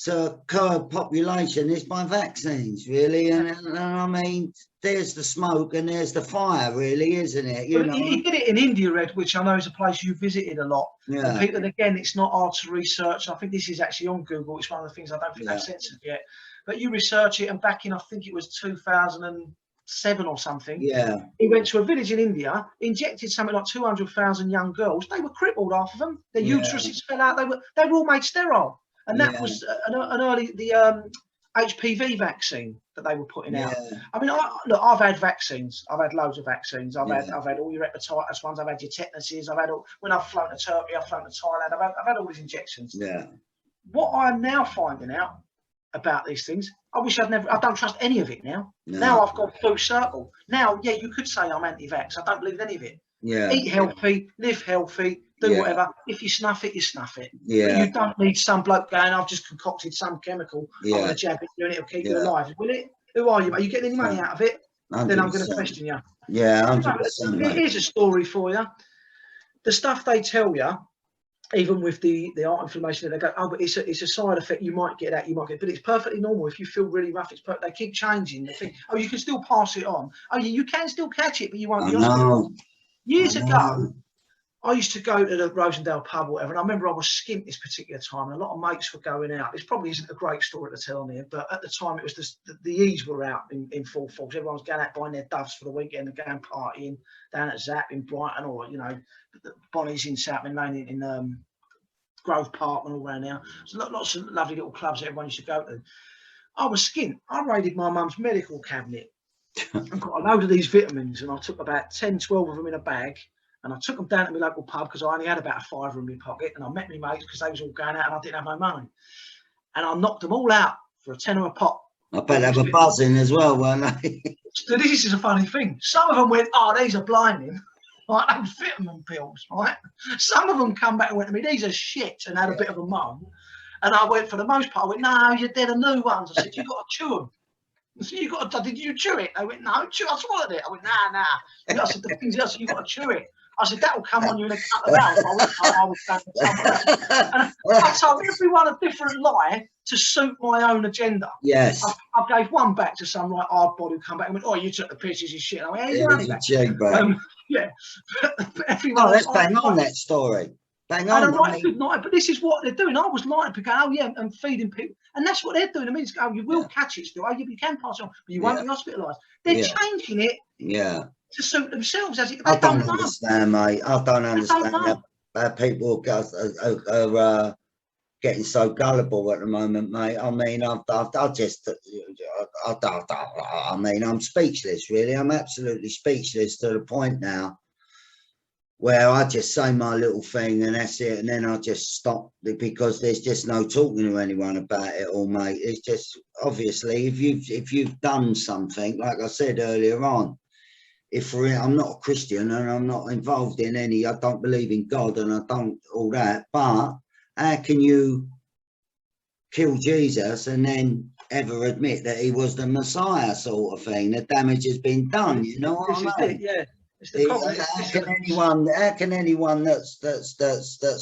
to curb population is by vaccines, really, and I mean, there's the smoke and there's the fire, really, isn't it? You know, he did it in India, Ed, which I know is a place you visited a lot. Yeah. And people, again, it's not hard to research. I think this is actually on Google. It's one of the things I don't think they've censored yet. But you research it, and back in, I think it was 2007 or something. Yeah. He went to a village in India, injected something like 200,000 young girls. They were crippled, half of them. Their uteruses fell out. They were all made sterile. And that was an early HPV vaccine that they were putting out. I mean, look, I've had vaccines. I've had loads of vaccines. I've had all your hepatitis ones. I've had your tetanus. I've had all, when I've flown to Turkey, I've flown to Thailand. I've had all these injections. Yeah. What I'm now finding out about these things, I wish I don't trust any of it now. No. Now I've gone full circle. Now, you could say I'm anti-vax. I don't believe in any of it. Yeah. Eat healthy, live healthy, do whatever. If you snuff it, you snuff it. Yeah. But you don't need some bloke going, I've just concocted some chemical. Yeah. I'm going to jab it and it'll keep you alive. Will it? Who are you? Are you getting any money out of it? 100%. Then I'm going to question you. Yeah, 100%. Here's a story for you. The stuff they tell you, even with the art inflammation, they go, oh, but it's a side effect. You might get that, you might get, but it's perfectly normal. If you feel really rough, it's perfect. They keep changing. They think, oh, you can still pass it on. Oh, you can still catch it, but you won't be hospitalised. Years ago, I used to go to the Rosendale pub or whatever, and I remember I was skint this particular time, and a lot of mates were going out. This probably isn't a great story to tell here, but at the time it was the E's were out in full force. Everyone was going out buying their doves for the weekend and going partying down at Zap in Brighton, or Bonnie's in Southend Lane in Grove Park and all around there. So lots of lovely little clubs that everyone used to go to. I was skint. I raided my mum's medical cabinet and got a load of these vitamins, and I took about 10, 12 of them in a bag, and I took them down to my local pub because I only had about a fiver in my pocket, and I met my mates because they was all going out and I didn't have no money, and I knocked them all out for a tenner a pop. I bet they were buzzing as well, weren't they? So this is a funny thing. Some of them went, oh, these are blinding, like those vitamin pills, right? Some of them come back and went to me, these are shit, and had a bit of a moan. And I went, for the most part, I went, no, they're the new ones. I said, you've got to chew them. So did you chew it? I went, no, I swallowed it. I went, nah. And I said, the things else, you've got to chew it. I said, that will come on you in a couple of hours. I was going to somewhere else. And I told everyone a different lie to suit my own agenda. Yes. I gave one back to some like hard body who come back and went, oh, you took the pictures, you shit. And I went, hey, you're running back. Yeah. Everyone let's bang on that story. Bang on. And right, good night. But this is what they're doing. I was lying to go, oh yeah, and feeding people. And that's what they're doing. I mean, it's, oh, you will catch it still. Oh, you can pass it on, but you won't be hospitalised. They're changing it to suit themselves. I don't understand, mate. I don't understand how people are getting so gullible at the moment, mate. I mean, I'm speechless, really. I'm absolutely speechless to the point now where I just say my little thing and that's it, and then I just stop because there's just no talking to anyone about it all, mate. It's just, obviously, if you've done something, like I said earlier on, I'm not a Christian and I'm not involved in any, I don't believe in God and I don't all that, but how can you kill Jesus and then ever admit that he was the Messiah, sort of thing? The damage has been done, you know what I mean? Yeah. How can anyone that's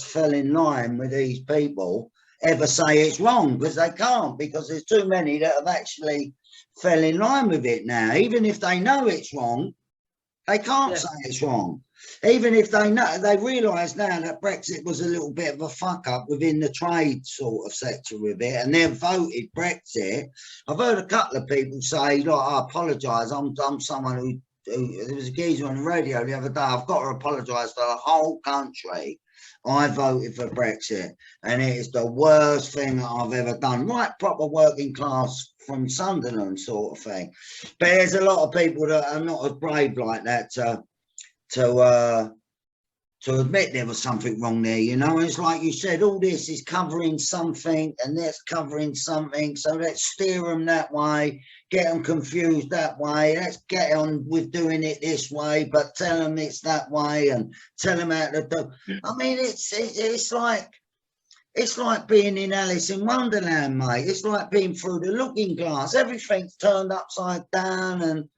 fell in line with these people ever say it's wrong? Because they can't, because there's too many that have actually fell in line with it now. Even if they know it's wrong, They can't say it's wrong. Even if they know, they realise now that Brexit was a little bit of a fuck up within the trade sort of sector with it, and they've voted Brexit. I've heard a couple of people say, "Look, I apologise. I'm someone who there was a geezer on the radio the other day. I've got to apologise to the whole country. I voted for Brexit, and it is the worst thing that I've ever done. Right, proper working class from Sunderland sort of thing." But there's a lot of people that are not as brave like that to admit there was something wrong there, you know. It's like you said, all this is covering something and that's covering something, so let's steer them that way, get them confused that way, let's get on with doing it this way, but tell them it's that way and tell them how to do. I mean, it's like being in Alice in Wonderland, mate. It's like being through the looking glass. Everything's turned upside down, and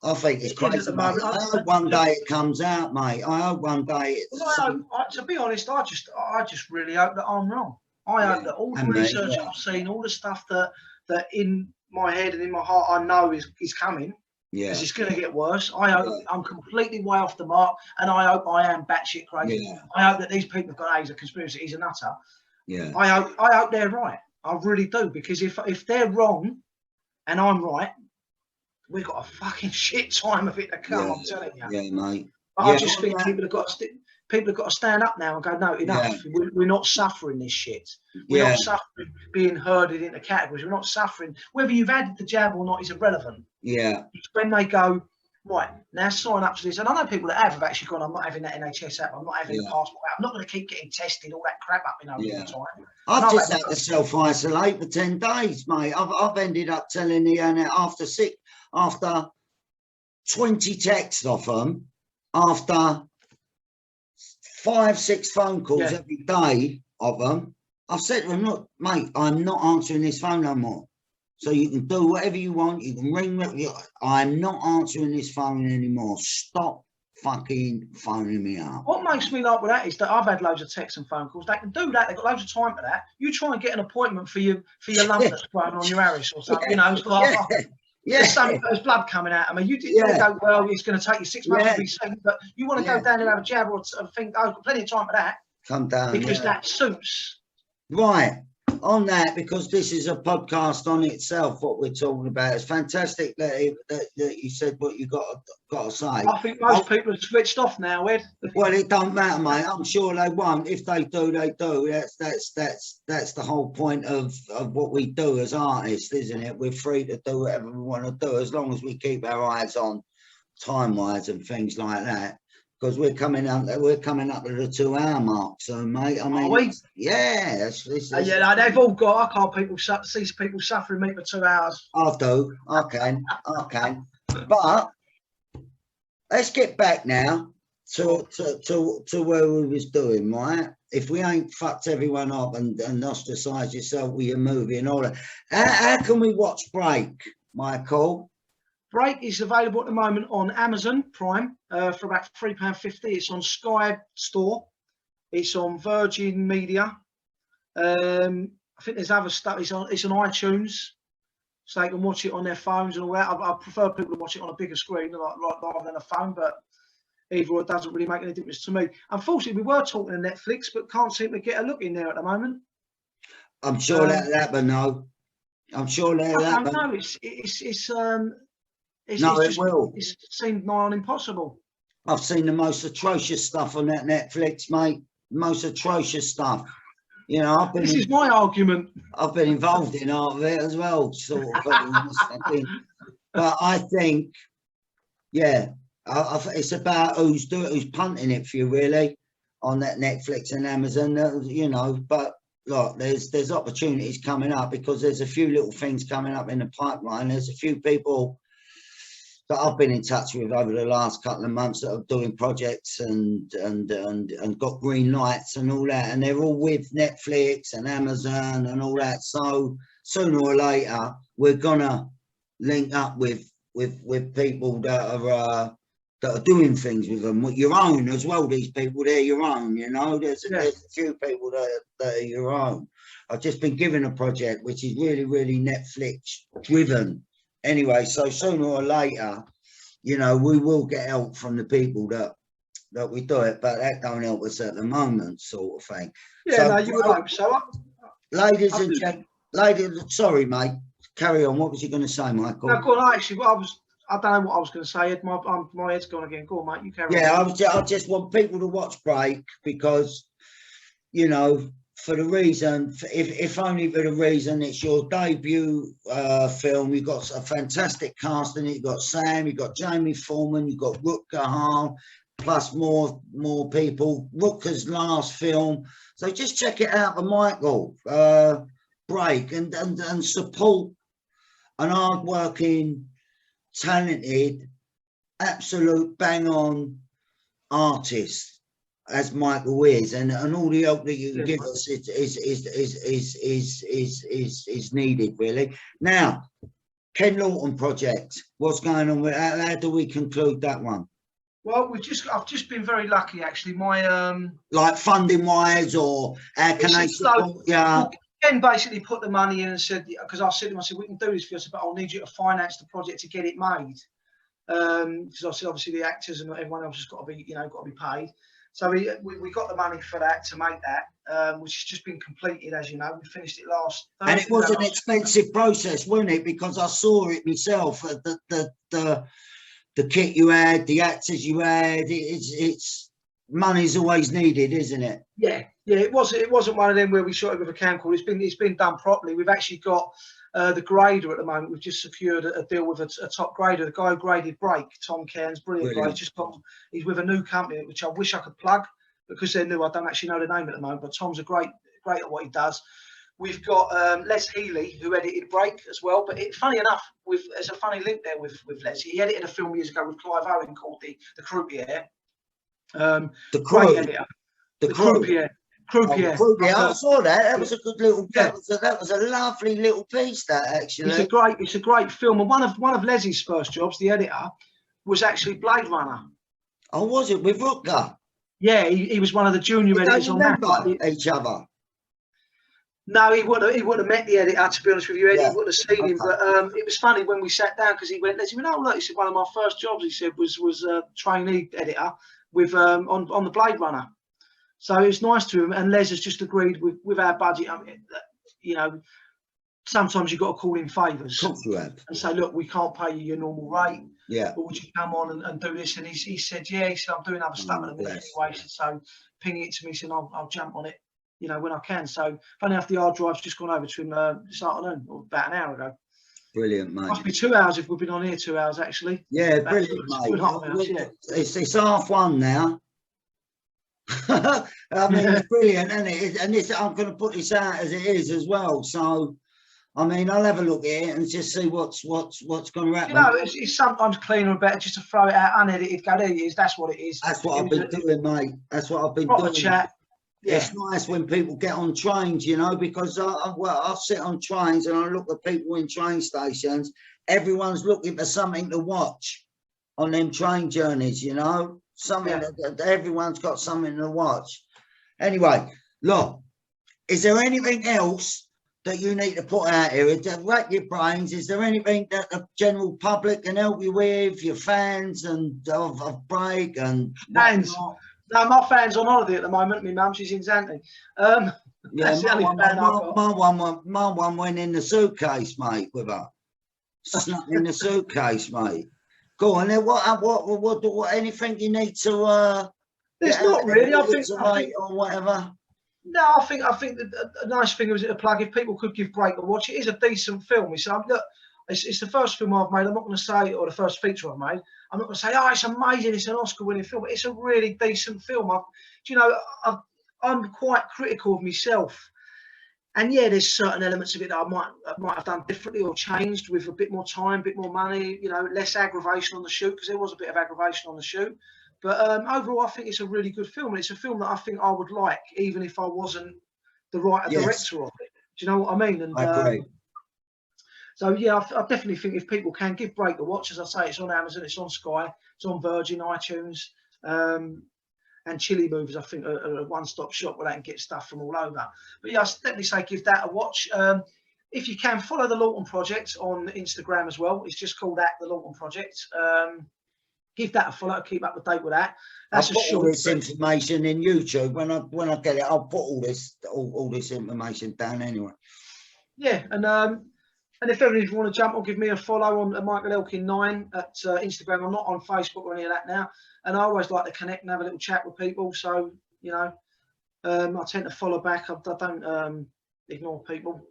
I think it's crazy. I hope one day it comes out, mate. I hope one day it's. To be honest, I just really hope that I'm wrong. I hope that all the research I've seen, all the stuff that in my head and in my heart I know is coming. Yeah. Because it's going to get worse. I hope I'm completely way off the mark, and I hope I am batshit crazy. Yeah. I hope that these people have got he's a conspiracy, he's a nutter. Yeah. I hope they're right. I really do, because if they're wrong and I'm right, we've got a fucking shit time of it to come. I'm telling you. Yeah, mate. But I just think people have got to stand up now and go, no, enough. Yeah. We're not suffering this shit. We're not suffering being herded into categories. We're not suffering. Whether you've had the jab or not is irrelevant. Yeah. It's when they go, right, now sign up to this. And I know people that have actually gone, I'm not having that NHS app. I'm not having the passport app. I'm not going to keep getting tested, all that crap up, all the time. I've just had to self-isolate for 10 days, mate. I've ended up telling the after 20 texts off them, after 5-6 phone calls every day of them, I've said to them, look, mate, I'm not answering this phone no more. So you can do whatever you want. You can ring me. I'm not answering this phone anymore. Stop fucking phoning me up. What makes me like with that is that I've had loads of texts and phone calls. They can do that. They've got loads of time for that. You try and get an appointment for your lump that's growing on your Harris or something. You know, it's like, there's something, there's blood coming out. I mean, you didn't go, well, it's going to take you 6 months to be seen, but you want to go down there and have a jab or think, I've got plenty of time for that. Come down. Because that suits. Right. On that, because this is a podcast on itself, what we're talking about. It's fantastic that you said what you got to say. I think most people are switched off now, Ed. Well, it don't matter, mate. I'm sure they won't. If they do, they do. That's the whole point of what we do as artists, isn't it? We're free to do whatever we want to do, as long as we keep our eyes on time-wise and things like that. Because we're coming up to the 2-hour mark, so mate. I mean, they've all got. I can't see people suffering me for 2 hours. I do. I can. But let's get back now to where we was doing, right? If we ain't fucked everyone up and ostracised yourself with your movie and all that, how can we watch Break, Michael? Break is available at the moment on Amazon Prime for about £3.50. It's on Sky Store. It's on Virgin Media. I think there's other stuff. It's on iTunes, so they can watch it on their phones and all that. I prefer people to watch it on a bigger screen rather than a phone, but either or, it doesn't really make any difference to me. Unfortunately, we were talking to Netflix, but can't seem to get a look in there at the moment. I'm sure that'll happen, though. I'm sure that'll happen. No, it will. It seemed nigh on impossible. I've seen the most atrocious stuff on that Netflix, mate. Most atrocious stuff. You know, this is my argument. I've been involved in part of it as well, sort of. But I think, it's about who's punting it for you, really, on that Netflix and Amazon. You know, but look, there's opportunities coming up, because there's a few little things coming up in the pipeline. There's a few people that I've been in touch with over the last couple of months that are doing projects and got green lights and all that, and they're all with Netflix and Amazon and all that. So sooner or later, we're gonna link up with people that are doing things with them, your own as well. These people, they're your own. You know, there's a few people that are your own. I've just been given a project which is really, really Netflix driven. Anyway, so sooner or later, you know, we will get help from the people that we do it, but that don't help us at the moment, sort of thing. Yeah, So, no, you would hope so. Ladies and gentlemen, sorry, mate. Carry on. What was you going to say, Michael? No, go on. Actually, I don't know what I was going to say. My head's gone again. Go on, mate. You carry on. Yeah, I just want people to watch Break because, you know, for the reason, if only for the reason it's your debut film. You've got a fantastic cast in it. You've got Sam, you've got Jamie Foreman, you've got Rutger Hauer, plus more people. Rutger's last film. So just check it out for Michael. Break and support an hard-working, talented, absolute bang-on artist as Michael is, and all the help that you can give us is needed, really. Now, Ken Lawton Project, what's going on with that? How do we conclude that one? Well, I've just been very lucky, actually. My like funding wise, or how can I support? Yeah. Ken basically put the money in and said, because I said to him, I said, we can do this for you, but I'll need you to finance the project to get it made. Because I said, obviously the actors and everyone else has got to be, you know, got to be paid. So we got the money for that, to make that, which has just been completed, as you know. We finished it last Thursday. And it was an expensive process, wasn't it? Because I saw it myself. The kit you had, the actors you had, it's money's always needed, isn't it? Yeah, it wasn't one of them where we shot it with a camcorder. It's been done properly. We've actually got the grader at the moment. We've just secured a deal with a top grader. The guy who graded Break, Tom Cairns, brilliant guy. He's with a new company, which I wish I could plug because they're new. I don't actually know the name at the moment, but Tom's great at what he does. We've got Les Healy, who edited Break as well. But funny enough, there's a funny link there with Les. He edited a film years ago with Clive Owen called The Croupier. The Croupier. I saw that. That was a good little. Yeah. That was a lovely little piece. That actually. It's a great film. And one of Leslie's first jobs, the editor, was actually Blade Runner. Oh, was it with Rutger? Yeah, he was one of the junior editors on that. Each other. No, he wouldn't have met the editor, to be honest with you, Eddie. Yeah. He wouldn't have seen him. But it was funny when we sat down because he went, "Leslie, oh look," he said, "one of my first jobs," he said, was a trainee editor with on the Blade Runner. So it's nice to him, and Les has just agreed with our budget. I mean, you know, sometimes you've got to call in favours and say, "Look, we can't pay you your normal rate. Yeah, but would you come on and do this?" And he said, "Yeah." He said, "I'm doing other stuff at the minute anyway." So ping it to me, and I'll jump on it, you know, when I can. So funny enough, the hard drive's just gone over to him this afternoon, or about an hour ago. Brilliant, mate. Must be 2 hours if we've been on here 2 hours, actually. Yeah, brilliant, mate. It's 1:30 now. I mean, it's brilliant, isn't it? And I'm going to put this out as it is as well. So, I mean, I'll have a look at it and just see what's going to happen. You know, it's sometimes cleaner and better just to throw it out unedited. Go, there it is. That's what it is. That's what I've been doing, mate. That's what I've been doing. Chat. Yeah. It's nice when people get on trains, you know, because I sit on trains and I look at people in train stations. Everyone's looking for something to watch on them train journeys, you know. Something that everyone's got something to watch. Anyway, look, is there anything else that you need to put out here? Rack your brains. Is there anything that the general public can help you with, your fans and of Break and fans? No, my fan's on holiday at the moment. My mum, she's in Zante. Yeah, my one went in the suitcase, mate, with her. Snuck in the suitcase, mate. Go on then. What? Anything you need to? There's not really. I think or whatever. No, I think the nice thing was a plug. If people could give Break a watch, it is a decent film. It's the first film I've made. I'm not going to say, or the first feature I've made. I'm not going to say, oh, it's amazing. It's an Oscar-winning film. But it's a really decent film. I'm quite critical of myself. And yeah, there's certain elements of it that I might have done differently or changed with a bit more time, a bit more money, you know, less aggravation on the shoot, because there was a bit of aggravation on the shoot. But overall, I think it's a really good film. And it's a film that I think I would like, even if I wasn't the director of it. Do you know what I mean? And I agree. So yeah, I definitely think if people can give Break a watch, as I say, it's on Amazon, it's on Sky, it's on Virgin, iTunes. And Chili Movies, I think, are a one-stop shop where they can get stuff from all over. But yeah, I definitely say give that a watch. If you can, follow the Lawton Project on Instagram as well. It's just called The Lawton Project. give that a follow, keep up to date with that. That's I'll put all this short information in YouTube. When I get it, I'll put all this information down anyway. Yeah, and if ever you want to jump on, give me a follow on Michael Elkin 9 at Instagram. I'm not on Facebook or any of that now, and I always like to connect and have a little chat with people. So you know, I tend to follow back. I don't ignore people.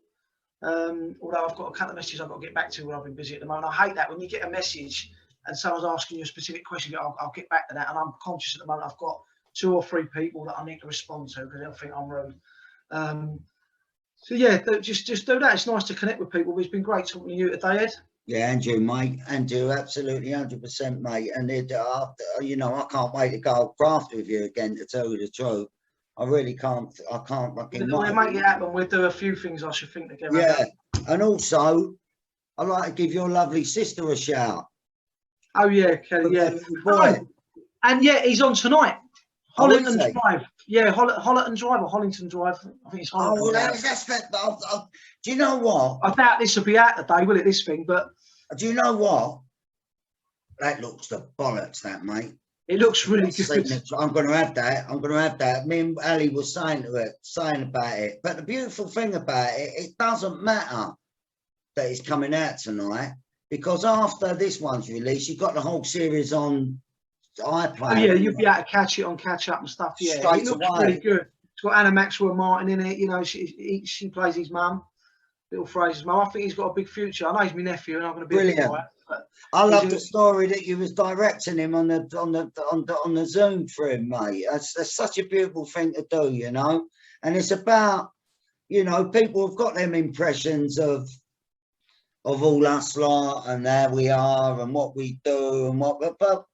Although I've got a couple of messages I've got to get back to when I've been busy at the moment. I hate that when you get a message and someone's asking you a specific question. I'll get back to that, and I'm conscious at the moment I've got 2 or 3 people that I need to respond to because they'll think I'm rude. So yeah, just do that. It's nice to connect with people. It's been great talking to you today, Ed. Yeah, and you, mate, and you, absolutely 100%, mate. And it, you know, I can't wait to go craft with you again. To tell you the truth, I really can't. I can't fucking. We'll make it happen. We'll do a few things I should think together. Yeah, and also, I'd like to give your lovely sister a shout. Oh yeah, Kelly. Yeah, boy. And yeah, he's on tonight. Hollington Drive. Yeah, Hollington Drive or Hollington Drive. I think it's Hollington. Oh, that's that. Do you know what? I doubt this will be out today, will it? This thing, but do you know what? That looks the bollocks, that mate. It looks really good. I'm going to have that. I'm going to have that. Me and Ali was saying about it. But the beautiful thing about it, it doesn't matter that it's coming out tonight, because after this one's released, you've got the whole series on iPlayer. Oh, yeah, you'll be able to catch it on catch up and stuff. Yeah, it looks really good. It's got Anna Maxwell Martin in it. You know, she plays his mum, Little Fraser's mum. I think he's got a big future. I know he's my nephew, and I'm going to be brilliant. I love the story that you was directing him on the Zoom for him, mate. That's such a beautiful thing to do, you know. And it's about, you know, people have got them impressions of all us lot and there we are and what we do and what, but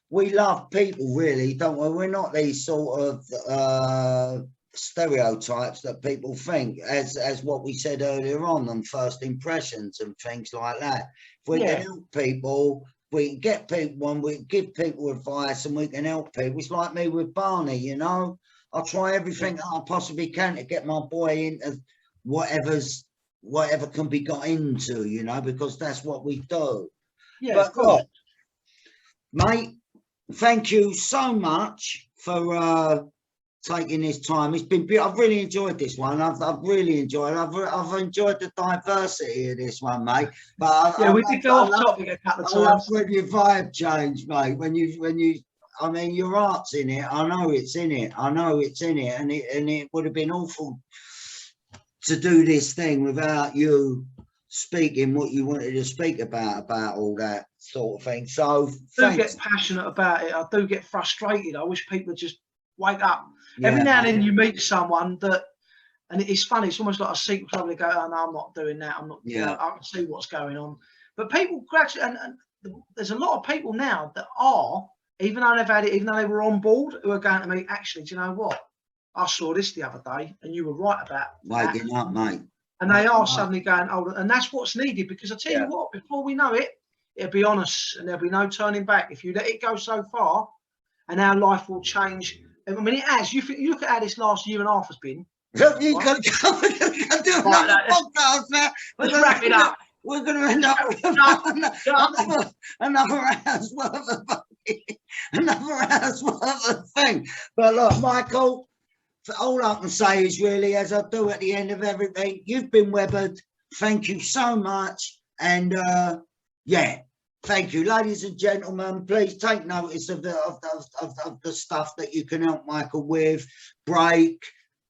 we love people, really, don't we? We're not these sort of stereotypes that people think, as what we said earlier on first impressions and things like that. If we can help people, we can get people and we give people advice and we can help people. It's like me with Barney, you know. I'll try everything that I possibly can to get my boy into whatever can be got into, you know, because that's what we do. Yeah, but look, mate, thank you so much for taking this time. It's been I've really enjoyed this one. I've really enjoyed it. I've enjoyed the diversity of this one, mate. But yeah, we did go off topic a couple of times. I love when your vibe changed, mate. When you I mean, your art's in it. I know it's in it. I know it's in it, and it would have been awful to do this thing without you speaking what you wanted to speak about all that sort of thing. So I do get passionate about it. I do get frustrated. I wish people would just wake up. Yeah. Every now and then you meet someone that, and it's funny, it's almost like a secret club. They go, oh no, I'm not doing that. I'm not, you know, I can see what's going on. But people gradually, and there's a lot of people now that are, even though they've had it, even though they were on board, who are going to me, actually, do you know what? I saw this the other day and you were right about waking up, mate. And they are suddenly going, oh, and that's what's needed, because I tell you what, before we know it, it'll be on us and there'll be no turning back. If you let it go so far, and our life will change. I mean, it has. You look at how this last year and a half has been. You can do another podcast now. Let's wrap it up. We're going to end up with another hour's worth of thing. But look, Michael, all I can say is really, as I do at the end of everything, you've been weathered. Thank you so much. And yeah, thank you, ladies and gentlemen. Please take notice of the stuff that you can help Michael with. Break,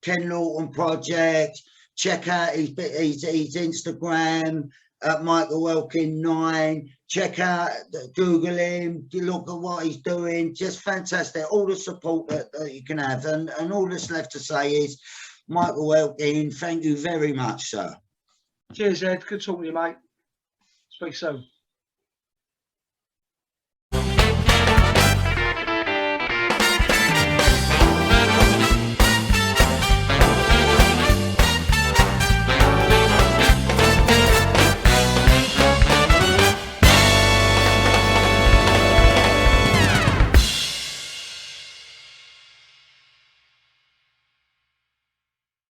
KEN LAWTON Project. Check out his Instagram at Michael Elkin 9. Check out, Google him, look at what he's doing. Just fantastic. All the support that you can have. And all that's left to say is, Michael Elkin, thank you very much, sir. Cheers, Ed. Good talking to you, mate. Speak soon.